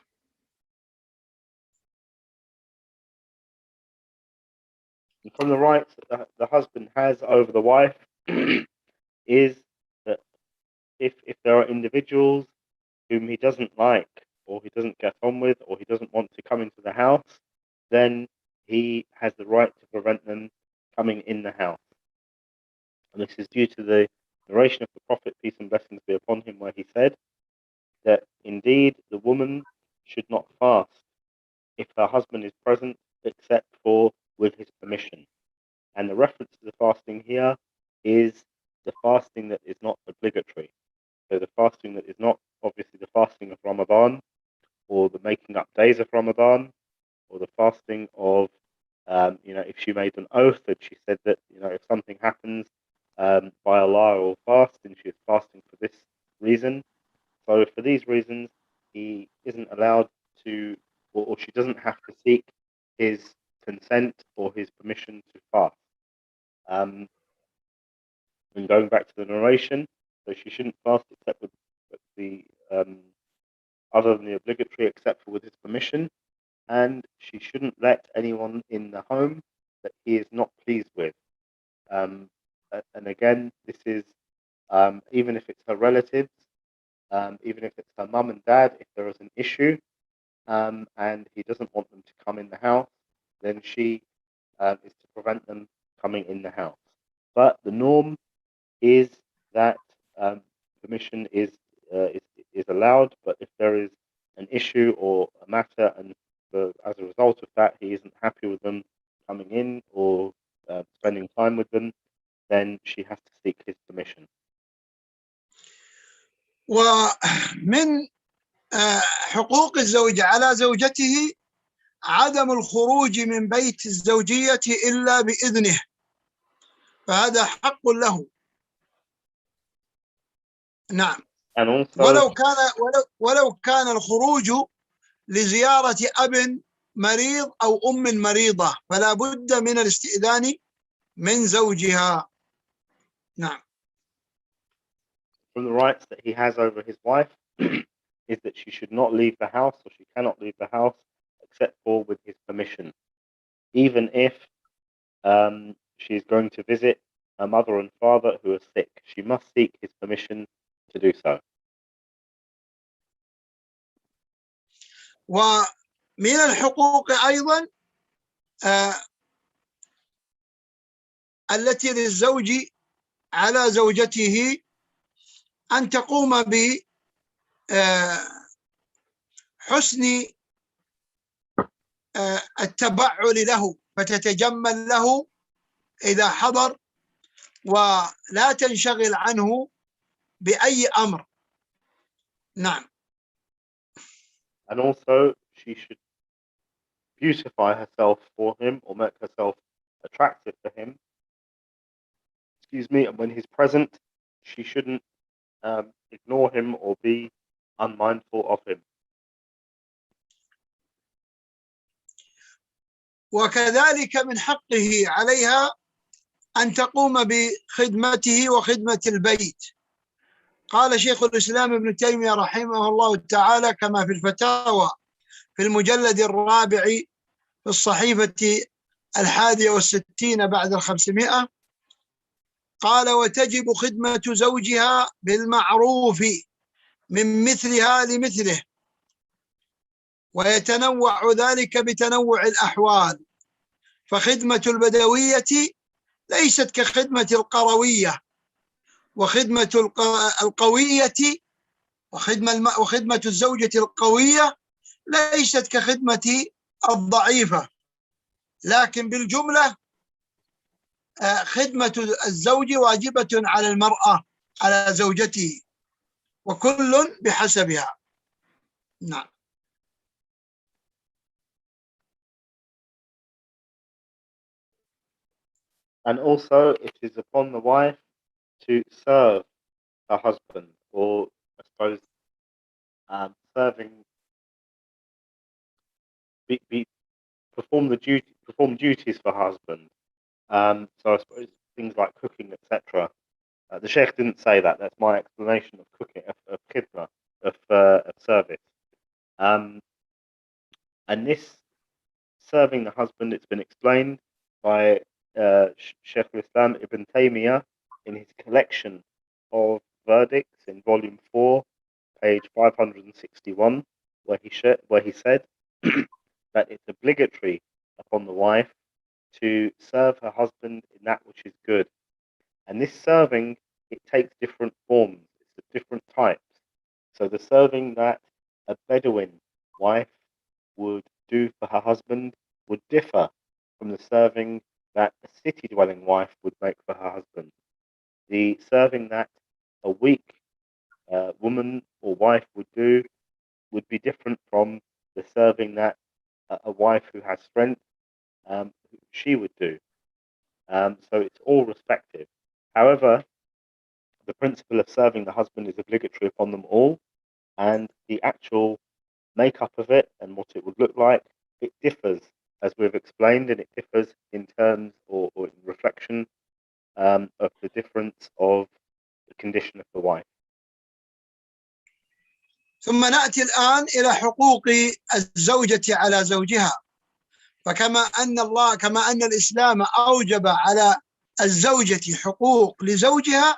And from the rights that the husband has over the wife is that if there are individuals whom he doesn't like, or he doesn't get on with, or he doesn't want to come into the house, then he has the right to prevent them coming in the house. And this is due to the narration of the Prophet, peace and blessings be upon him, where he said that indeed the woman should not fast if her husband is present except for with his permission. And the reference to the fasting here is the fasting that is not obligatory. So the fasting that is not obviously the fasting of Ramadan, or the making up days of Ramadan, or the fasting of, if she made an oath and she said that, if something happens by Allah, I will fast, and she is fasting for this reason. So for these reasons, he isn't allowed to, or she doesn't have to seek his consent or his permission to fast. And going back to the narration, so she shouldn't fast except with the other than the obligatory, except for with his permission, and she shouldn't let anyone in the home that he is not pleased with. And again, this is even if it's her relatives, even if it's her mum and dad, if there is an issue and he doesn't want them to come in the house, then she is to prevent them coming in the house. But the norm is that permission is allowed, but if there is an issue or a matter, and as a result of that he isn't happy with them coming in or spending time with them, then she has to seek his permission. ومن حقوق الزوج على زوجته عدم الخروج من بيت الزوجية إلا بإذنه، فهذا حق له. نعم. And also, ولو كان الخروج لزيارة أب مريض أو أم مريضة، فلا بد من الاستئذان من زوجها. نعم. From the rights that he has over his wife is that she should not leave the house, or she cannot leave the house except for with his permission. Even if she is going to visit her mother and father who are sick, she must seek his permission to do so. ومن الحقوق أيضا التي للزوج على زوجته أن تقوم بحسن التبعل له، فتتجمل له إذا حضر ولا تنشغل عنه بأي أمر. نعم. And also she should beautify herself for him, or make herself attractive for him. Excuse me. And when he's present, she shouldn't ignore him or be unmindful of him. وكذلك من حقه عليها أن تقوم بخدمته وخدمة البيت. قال شيخ الإسلام ابن تيمية رحمه الله تعالى كما في الفتاوى في المجلد الرابع في الصحيفة 61 بعد 500، قال: وتجب خدمة زوجها بالمعروف من مثلها لمثله، ويتنوع ذلك بتنوع الأحوال، فخدمة البدوية ليست كخدمة القروية، وخدمة القوية وخدمة الزوجة القوية ليست كخدمة الضعيفة، لكن بالجملة خدمة الزوج واجبة على المرأة على زوجته، وكل بحسبها. نعم. And also it is upon the wife to serve her husband, or I suppose perform duties for her husband. So I suppose things like cooking, etc. The Sheikh didn't say that. That's my explanation of cooking, of khidmah, of service. And this serving the husband, it's been explained by Sheikh Islam Ibn Taymiyyah in his collection of verdicts in volume 4, page 561, where he said that it's obligatory upon the wife to serve her husband in that which is good. And this serving, it takes different forms, it's of different types. So the serving that a Bedouin wife would do for her husband would differ from the serving that a city-dwelling wife would make for her husband. The serving that a weak woman or wife would do would be different from the serving that a wife who has strength she would do. So it's all respective. However, the principle of serving the husband is obligatory upon them all, and the actual makeup of it and what it would look like, it differs, as we've explained, and it differs in terms or in reflection of the difference of the condition of the wife. ثم نأتي الآن إلى حقوق الزوجة على زوجها. فكما أن الإسلام أوجب على الزوجة حقوق لزوجها،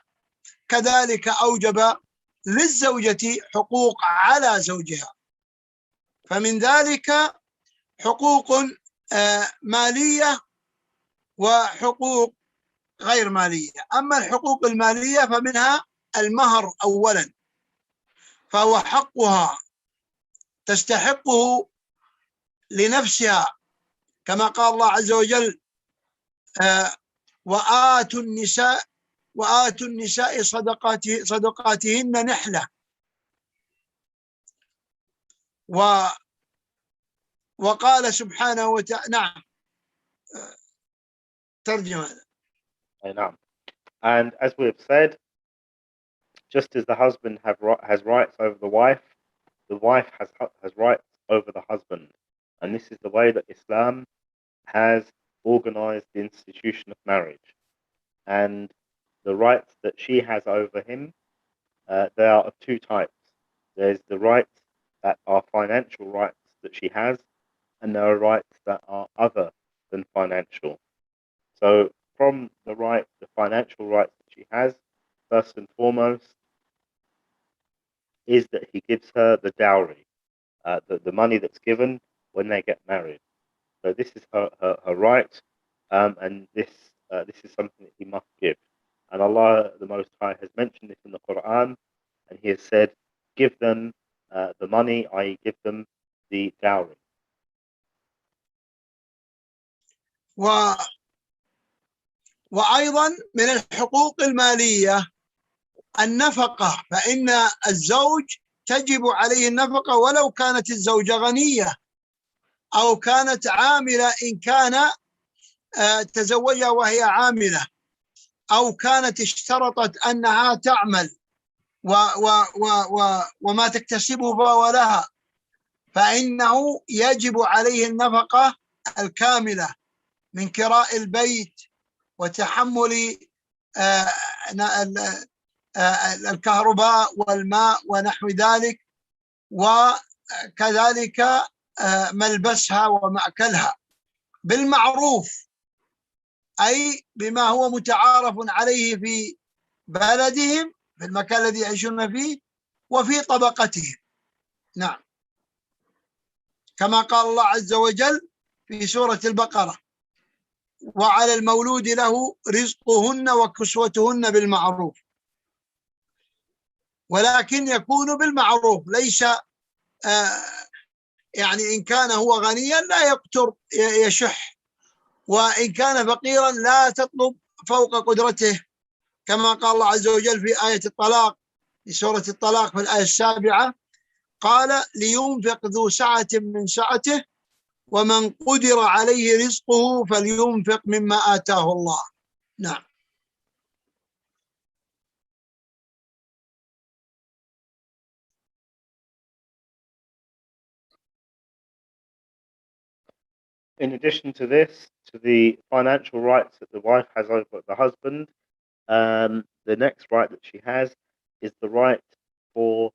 كذلك أوجب للزوجة حقوق على زوجها. فمن ذلك حقوق مالية وحقوق غير مالية. أما الحقوق المالية فمنها المهر أولا، فهو حقها تستحقه لنفسها، كما قال الله عز وجل: وآتوا النساء صدقاتهن نحلة. وقال سبحانه وتعالى. نعم. ترجمة. And as we have said, just as the husband has rights over the wife has rights over the this is the way that Islam has organized the institution of marriage. And the rights that she has over him, they are of two types. There's the rights that are financial rights that she has, and there are rights that are other than financial. So from the financial rights that she has, first and foremost, is that he gives her the dowry, the money that's given when they get married. So this is her right, and this is something that he must give. And Allah the Most High has mentioned this in the Quran, and He has said, give them the money, i.e. give them the dowry. وأيضا من الحقوق المالية النفقة، فإن الزوج تجب عليه النفقة ولو كانت الزوجة غنية أو كانت عاملة، إن كان تزوجها وهي عاملة، أو كانت اشترطت أنها تعمل وما تكتسبه فهو لها، فإنه يجب عليه النفقة الكاملة من كراء البيت وتحمل الكهرباء والماء ونحو ذلك، وكذلك ملبسها ومأكلها بالمعروف، أي بما هو متعارف عليه في بلدهم، في المكان الذي يعيشون فيه وفي طبقتهم. نعم، كما قال الله عز وجل في سورة البقرة: وعلى المولود له رزقهن وكسوتهن بالمعروف. ولكن يكون بالمعروف، ليس يعني إن كان هو غنيا لا يقتر يشح، وإن كان فقيرا لا تطلب فوق قدرته، كما قال الله عز وجل في آية الطلاق، في سورة الطلاق في الآية 7: قال لينفق ذو سعة من سعته ومن قدر عليه رزقه فلينفق مما آتاه الله. نعم. In addition to this, to the financial rights that the wife has over the husband, the next right that she has is the right for,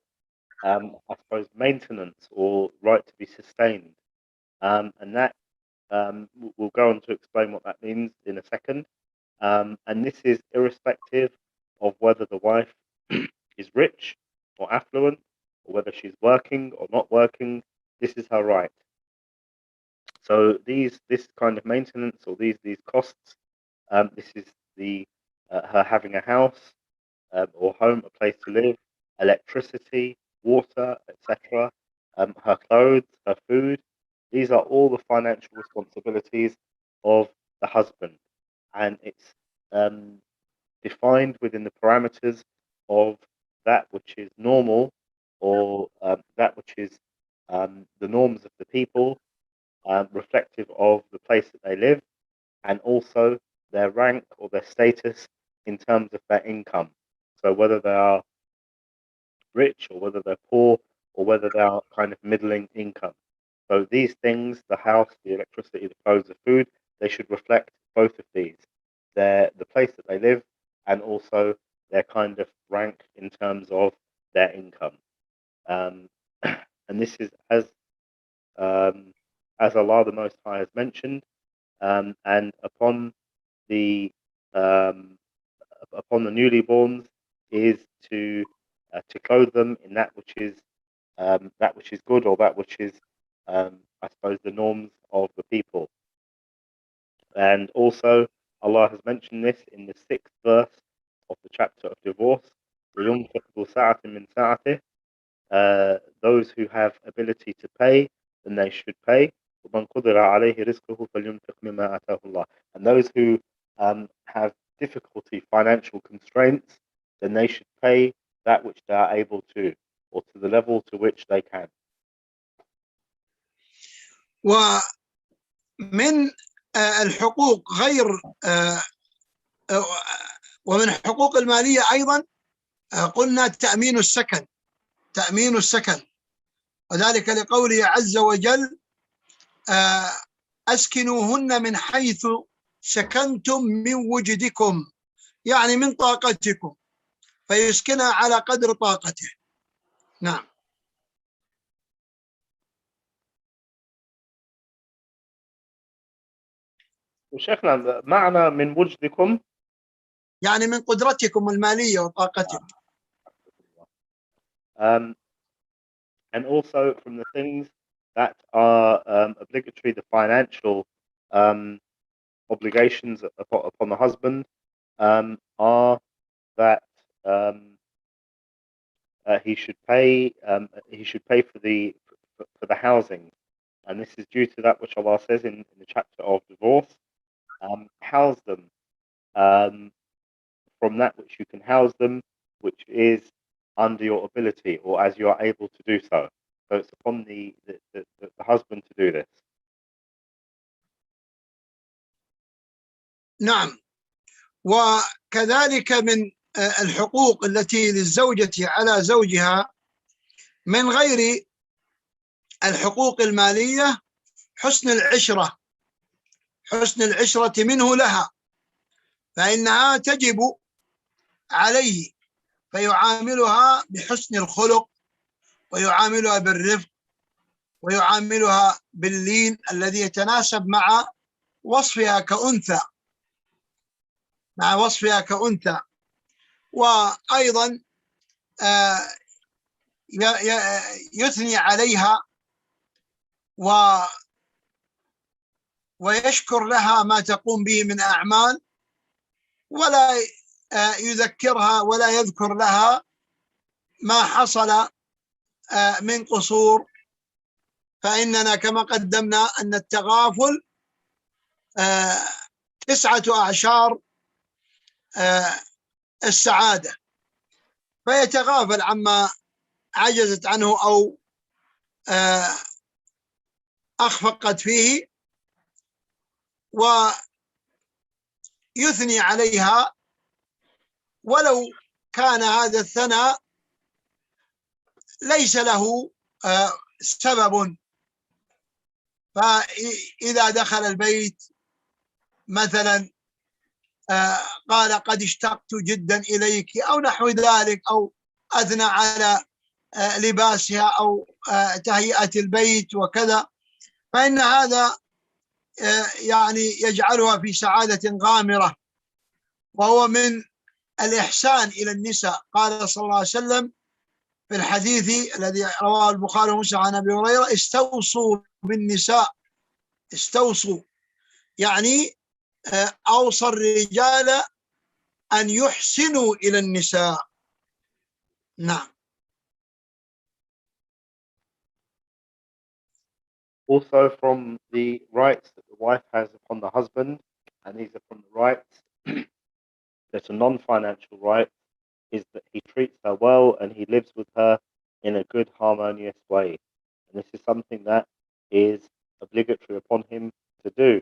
I suppose, maintenance, or right to be sustained. And that we'll go on to explain what that means in a second. And this is irrespective of whether the wife is rich or affluent, or whether she's working or not working. This is her right. So this kind of maintenance, or these costs, this is the her having a house or home, a place to live, electricity, water, etc., her clothes, her food. These are all the financial responsibilities of the husband, and it's defined within the parameters of that which is normal, or that which is the norms of the people, reflective of the place that they live, and also their rank or their status in terms of their income. So whether they are rich or whether they're poor, or whether they are kind of middling income. So these things, the house, the electricity, the clothes, the food, they should reflect both of these. The place that they live, and also their kind of rank in terms of their income. And this is as Allah the Most High has mentioned, and upon the newlyborns is to clothe them in that which is good, or that which is, I suppose, the norms of the people. And also Allah has mentioned this in the 6th verse of the chapter of divorce: those who have ability to pay, then they should pay. And those who have difficulty, financial constraints, then they should pay that which they are able to, or to the level to which they can. ومن الحقوق غير ومن الحقوق المالية أيضا قلنا تأمين السكن، وذلك لقوله عز وجل: أسكنوهن من حيث سكنتم من وجدكم، يعني من طاقتكم، فيسكنها على قدر طاقته. نعم. وشيخنا معنى من وجدكم يعني من قدرتكم المالية وطاقتكم. And also from the things that are obligatory, the financial obligations upon the husband are that he should pay for the housing, and this is due to that which Allah says in the chapter of divorce. House them from that which you can house them, which is under your ability or as you are able to do so. So it's upon the husband to do this. نعم. وكذلك من الحقوق التي للزوجة على زوجها من غير الحقوق المالية حسن العشرة، حسن العشرة منه لها، فإنها تجب عليه، فيعاملها بحسن الخلق، ويعاملها بالرفق، ويعاملها باللين الذي يتناسب مع وصفها كأنثى، وأيضا يثني عليها ويشكر لها ما تقوم به من أعمال، ولا يذكرها ولا يذكر لها ما حصل من قصور، فإننا كما قدمنا أن التغافل 9 أعشار السعادة، فيتغافل عما عجزت عنه أو أخفقت فيه، ويثني عليها ولو كان هذا الثناء ليس له سبب. فإذا دخل البيت مثلا قال قد اشتقت جدا إليك أو نحو ذلك، أو أثنى على لباسها أو تهيئة البيت وكذا، فإن هذا يعني يجعلها في سعادة غامرة، وهو من الإحسان إلى النساء. قال صلى الله عليه وسلم في الحديث الذي رواه البخاري ومسلم عن أبي هريرة: استوصوا بالنساء، استوصوا يعني أوصى الرجال أن يحسنوا إلى النساء. نعم. Also from the rights that the wife has upon the husband, and these are from the rights that are non-financial right, is that he treats her well and he lives with her in a good, harmonious way. And this is something that is obligatory upon him to do.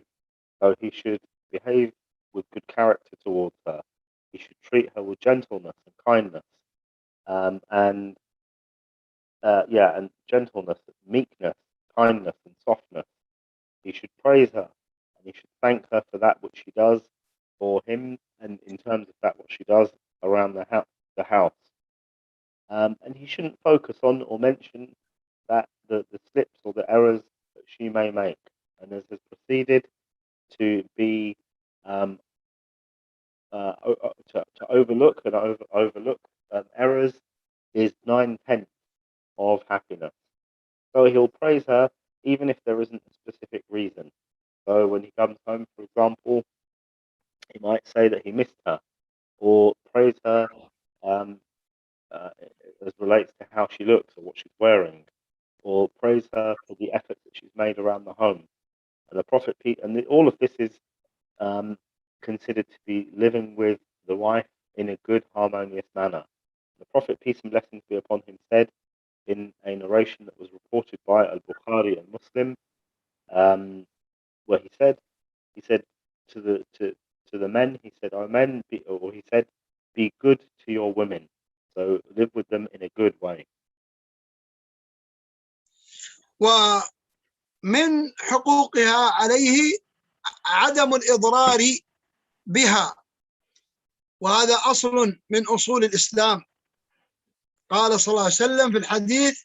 So he should behave with good character towards her. He should treat her with gentleness and kindness, and gentleness, meekness, kindness, and softness. He should praise her, and he should thank her for that which she does for him, and in terms of that what she does around the house. And he shouldn't focus on or mention that the slips or the errors that she may make. And as has proceeded to be to overlook and overlook errors is 9/10 of happiness. So he'll praise her even if there isn't a specific reason. So when he comes home, for example, he might say that he missed her, or praise her as relates to how she looks or what she's wearing, or praise her for the effort that she's made around the home. And the Prophet, all of this is considered to be living with the wife in a good, harmonious manner. The Prophet, peace and blessings be upon him, said in a narration that was reported by Al-Bukhari and Muslim, where he said to the men, he said, "O men," he said, "be good to your women." So live with them in a good way. من حقوقها عليه عدم الإضرار بها، وهذا أصل من أصول الإسلام. قال صلى الله عليه وسلم في الحديث: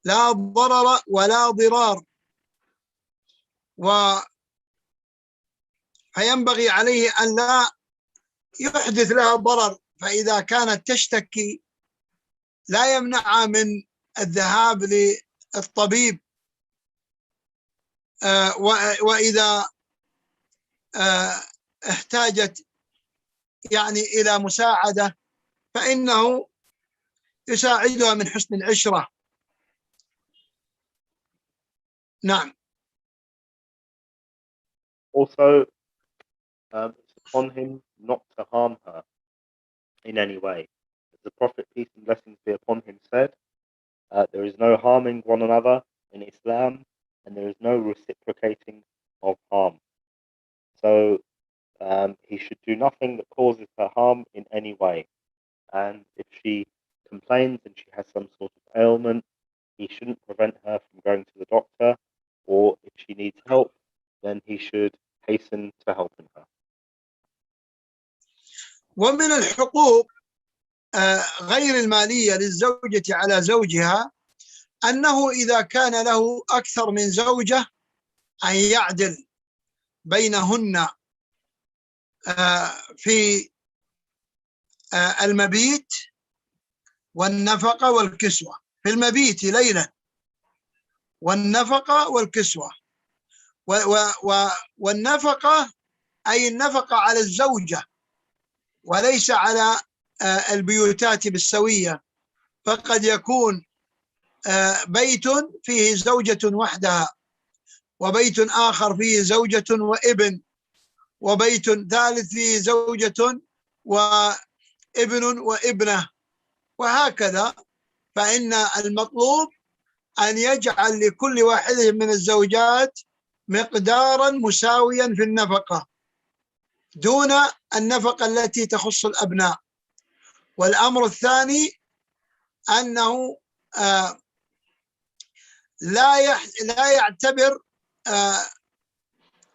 لا ضرر ولا ضرار. فينبغي عليه أن لا يحدث لها ضرر، فإذا كانت تشتكي لا يمنعها من الذهاب للطبيب، وإذا احتاجت يعني إلى مساعدة فإنه يساعدها من حسن العشرة. نعم. Also, it's upon him not to harm her in any way. As the Prophet, peace and blessings be upon him, said, there is no harming one another in Islam, and there is no reciprocating of harm. So he should do nothing that causes her harm in any way. And if she complains and she has some sort of ailment, he shouldn't prevent her from going to the doctor, or if she needs help, then he should hasten to helping her. ومن الحقوق غير المالية للزوجة على زوجها أنه إذا كان له أكثر من زوجة أن يعدل بينهن في المبيت والنفقة والكسوة. في المبيت ليلا، والنفقة والكسوة. والنفقة أي النفقة على الزوجة وليس على البيوتات بالسوية، فقد يكون بيت فيه زوجة وحدها، وبيت آخر فيه زوجة وابن، وبيت ثالث فيه زوجة وابن وابنة، وهكذا. فإن المطلوب أن يجعل لكل واحدة من الزوجات مقدارا مساويا في النفقة دون النفقة التي تخص الأبناء. والأمر الثاني أنه لا يعتبر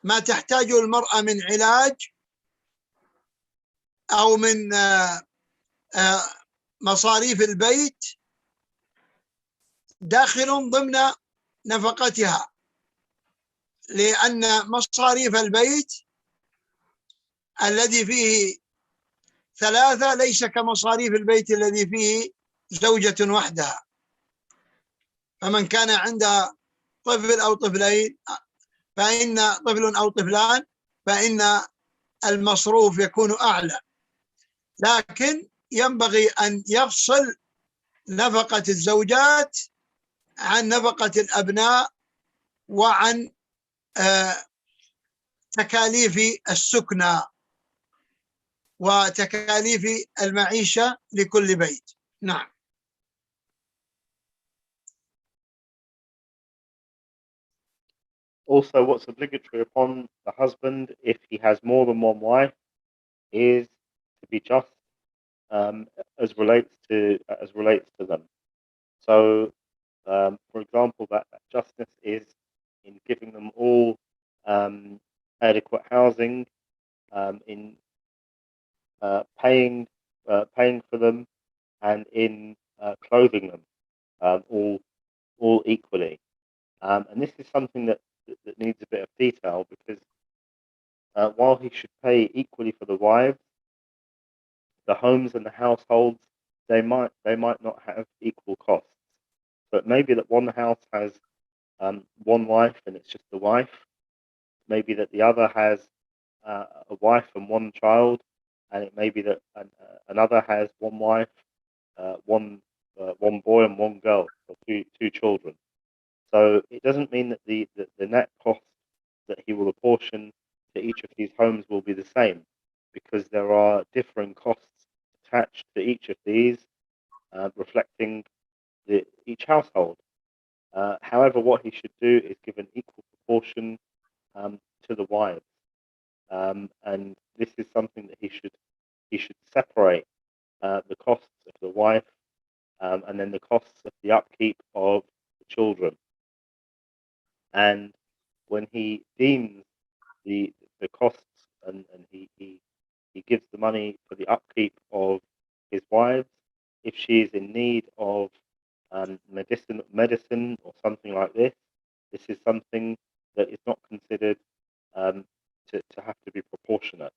ما تحتاجه المرأة من علاج أو من مصاريف البيت داخل ضمن نفقتها، لأن مصاريف البيت الذي فيه ثلاثة ليس كمصاريف البيت الذي فيه زوجة وحدها. فمن كان عندها طفل أو طفلين طفل أو طفلان فإن المصروف يكون أعلى، لكن ينبغي أن يفصل نفقة الزوجات عن نفقة الأبناء وعن تكاليف السكنى وتكاليف المعيشة لكل بيت. نعم. Also, what's obligatory upon the husband if he has more than one wife is to be just as relates to them. So, for example, that justice is in giving them all adequate housing, in paying for them, and in clothing them all equally. And this is something that needs a bit of detail, because while he should pay equally for the wives, the homes and the households, they might not have equal costs. So it may be that one house has one wife and it's just the wife. Maybe that the other has a wife and one child, and it may be that another has one wife, one boy and one girl, or two children. So it doesn't mean that the net cost that he will apportion to each of these homes will be the same, because there are differing costs attached to each of these, reflecting each household. However, what he should do is give an equal proportion to the wives, and this is something that he should separate the costs of the wife, and then the costs of the upkeep of the children. And when he deems the costs, and he gives the money for the upkeep of his wives, if she is in need of medicine or something like this, this is something that is not considered to have to be proportionate.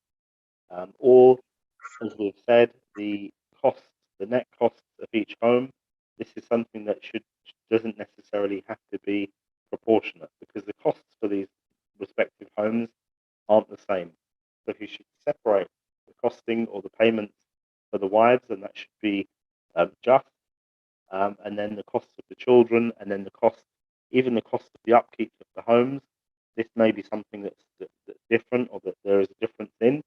Or, as we've said, the costs, the net costs of each home, this is something that doesn't necessarily have to be proportionate, because the costs for these respective homes aren't the same. So he should separate the costing or the payments for the wives, and that should be just, and then the costs of the children, and then even the cost of the upkeep of the homes. This may be something that's different, or that there is a difference in.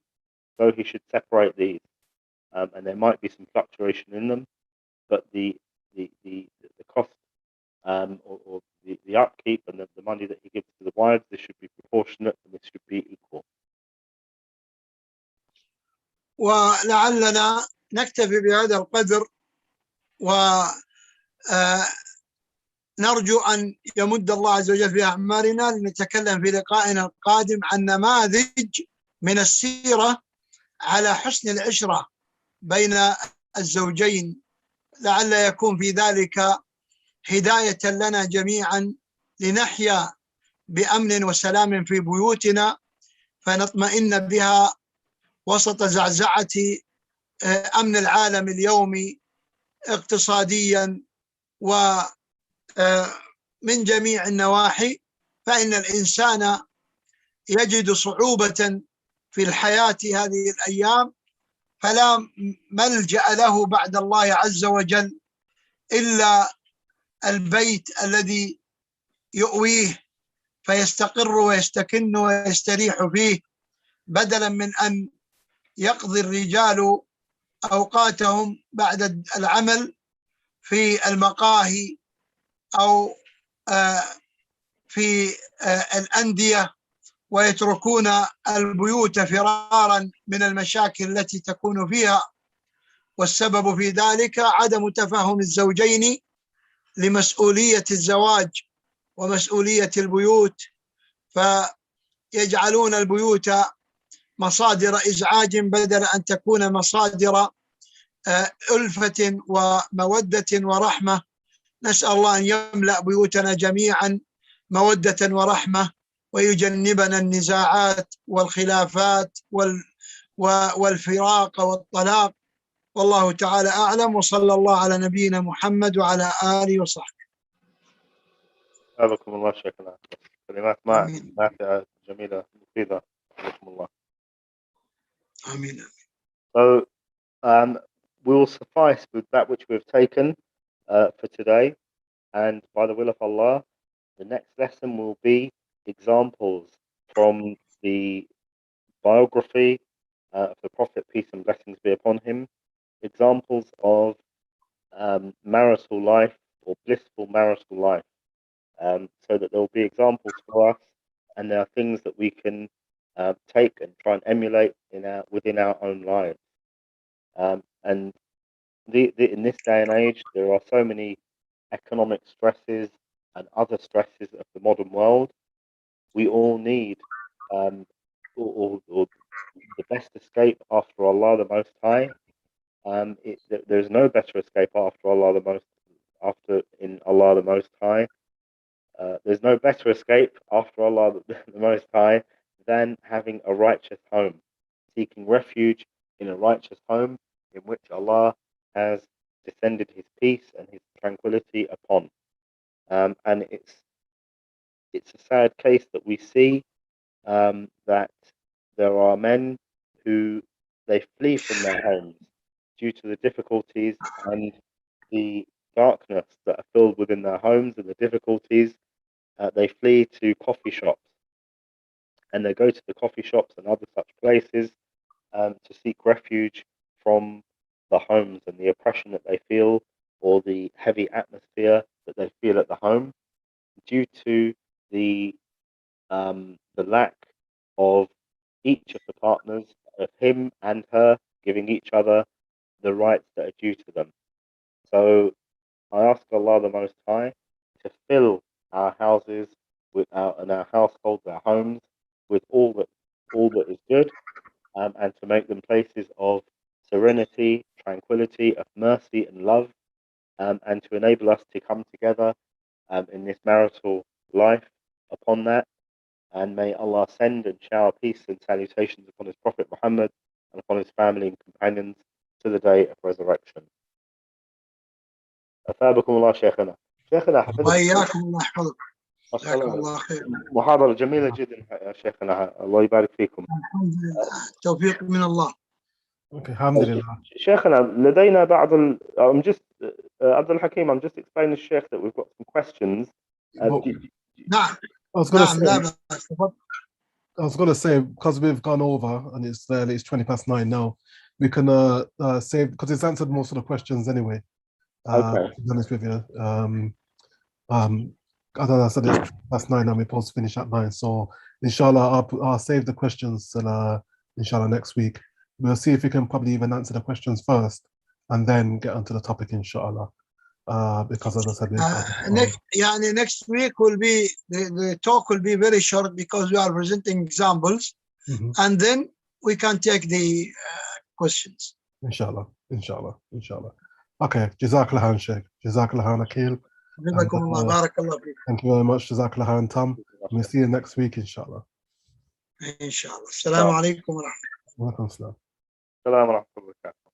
So he should separate these, and there might be some fluctuation in them, but the cost, or the upkeep and the money that he gives to the wives, this should be proportionate, and this should be equal. ولعلنا نكتفي بهذا القدر، ونرجو أن يمد الله عز وجل في أعمارنا لنتكلم في لقائنا القادم عن نماذج من السيرة على حسن العشرة بين الزوجين، لعل يكون في ذلك هداية لنا جميعا لنحيا بأمن وسلام في بيوتنا، فنطمئن بها وسط زعزعة أمن العالم اليومي اقتصاديا ومن جميع النواحي. فإن الإنسان يجد صعوبة في الحياة هذه الأيام، فلا ملجأ له بعد الله عز وجل إلا البيت الذي يؤويه فيستقر ويستكن ويستريح فيه، بدلا من أن يقضي الرجال أوقاتهم بعد العمل في المقاهي أو في الأندية، ويتركون البيوت فرارا من المشاكل التي تكون فيها. والسبب في ذلك عدم تفاهم الزوجين لمسؤولية الزواج ومسؤولية البيوت، فيجعلون البيوت مصادر إزعاج بدل أن تكون مصادر ألفة ومودة ورحمة. نسأل الله أن يملأ بيوتنا جميعا مودة ورحمة، ويجنبنا النزاعات والخلافات والفراق والطلاق. والله تعالى أعلم، وصلى الله على نبينا محمد وعلى آله وصحبه. جزاكم الله شيخنا، كلمات ماتعة جميلة مفيدة. جزاكم الله. آمين. So we will suffice with that which we have taken for today, and by the will of Allah, the next lesson will be examples from the biography of the Prophet, peace and blessings be upon him, examples of marital life or blissful marital life, so that there will be examples for us, and there are things that we can take and try and emulate within our own lives. And in this day and age, there are so many economic stresses and other stresses of the modern world. We all need or the best escape after Allah the Most High. There's no better escape after Allah in Allah the Most High. There's no better escape after Allah the Most High than having a righteous home, seeking refuge in a righteous home in which Allah has descended His peace and His tranquility upon. And it's a sad case that we see that there are men who they flee from their homes due to the difficulties and the darkness that are filled within their homes and the difficulties. They flee to coffee shops, and they go to the coffee shops and other such places to seek refuge from the homes and the oppression that they feel, or the heavy atmosphere that they feel at the home, due to the lack of each of the partners, of him and her, giving each other the rights that are due to them. So I ask Allah the Most High to fill our houses in our households, our homes, with all that is good, and to make them places of serenity, tranquility, of mercy and love, and to enable us to come together in this marital life upon that. And may Allah send and shower peace and salutations upon His Prophet Muhammad and upon his family and companions to the day of resurrection. أثابكم الله شيخنا. شيخنا حفظكم وإياكم الله يحفظك. جزاكم الله. الله خير. محاضرة جميلة جدا يا شيخنا، الله يبارك فيكم. الحمد لله، توفيق من الله. Okay, alhamdulillah. شيخنا لدينا بعض I'm just Abdul Hakim, I'm just explaining to Sheikh that we've got some questions. نعم. I was going to نعم say, لا بأس. تفضل. I was going to say, because we've gone over and it's 9 now, we can save, because it's answered most of the questions anyway. Okay. To be honest with you, as I said, it's 9 and we're supposed to finish at 9. So inshallah, I'll save the questions till inshallah next week. We'll see if we can probably even answer the questions first and then get onto the topic, inshallah. Because as I said, next week will be the talk will be very short because we are presenting examples, and then we can take the questions. Inshallah. Okay, Jazakallah khair, Sheikh. Jazakallah khair, Akil. Thank you very much, Jazakallah khair, Tom. We'll see you next week, inshallah. Inshallah. Assalamu alaikum wa rahmatullahi. Wa alaikum assalam. السلام ورحمة الله وبركاته.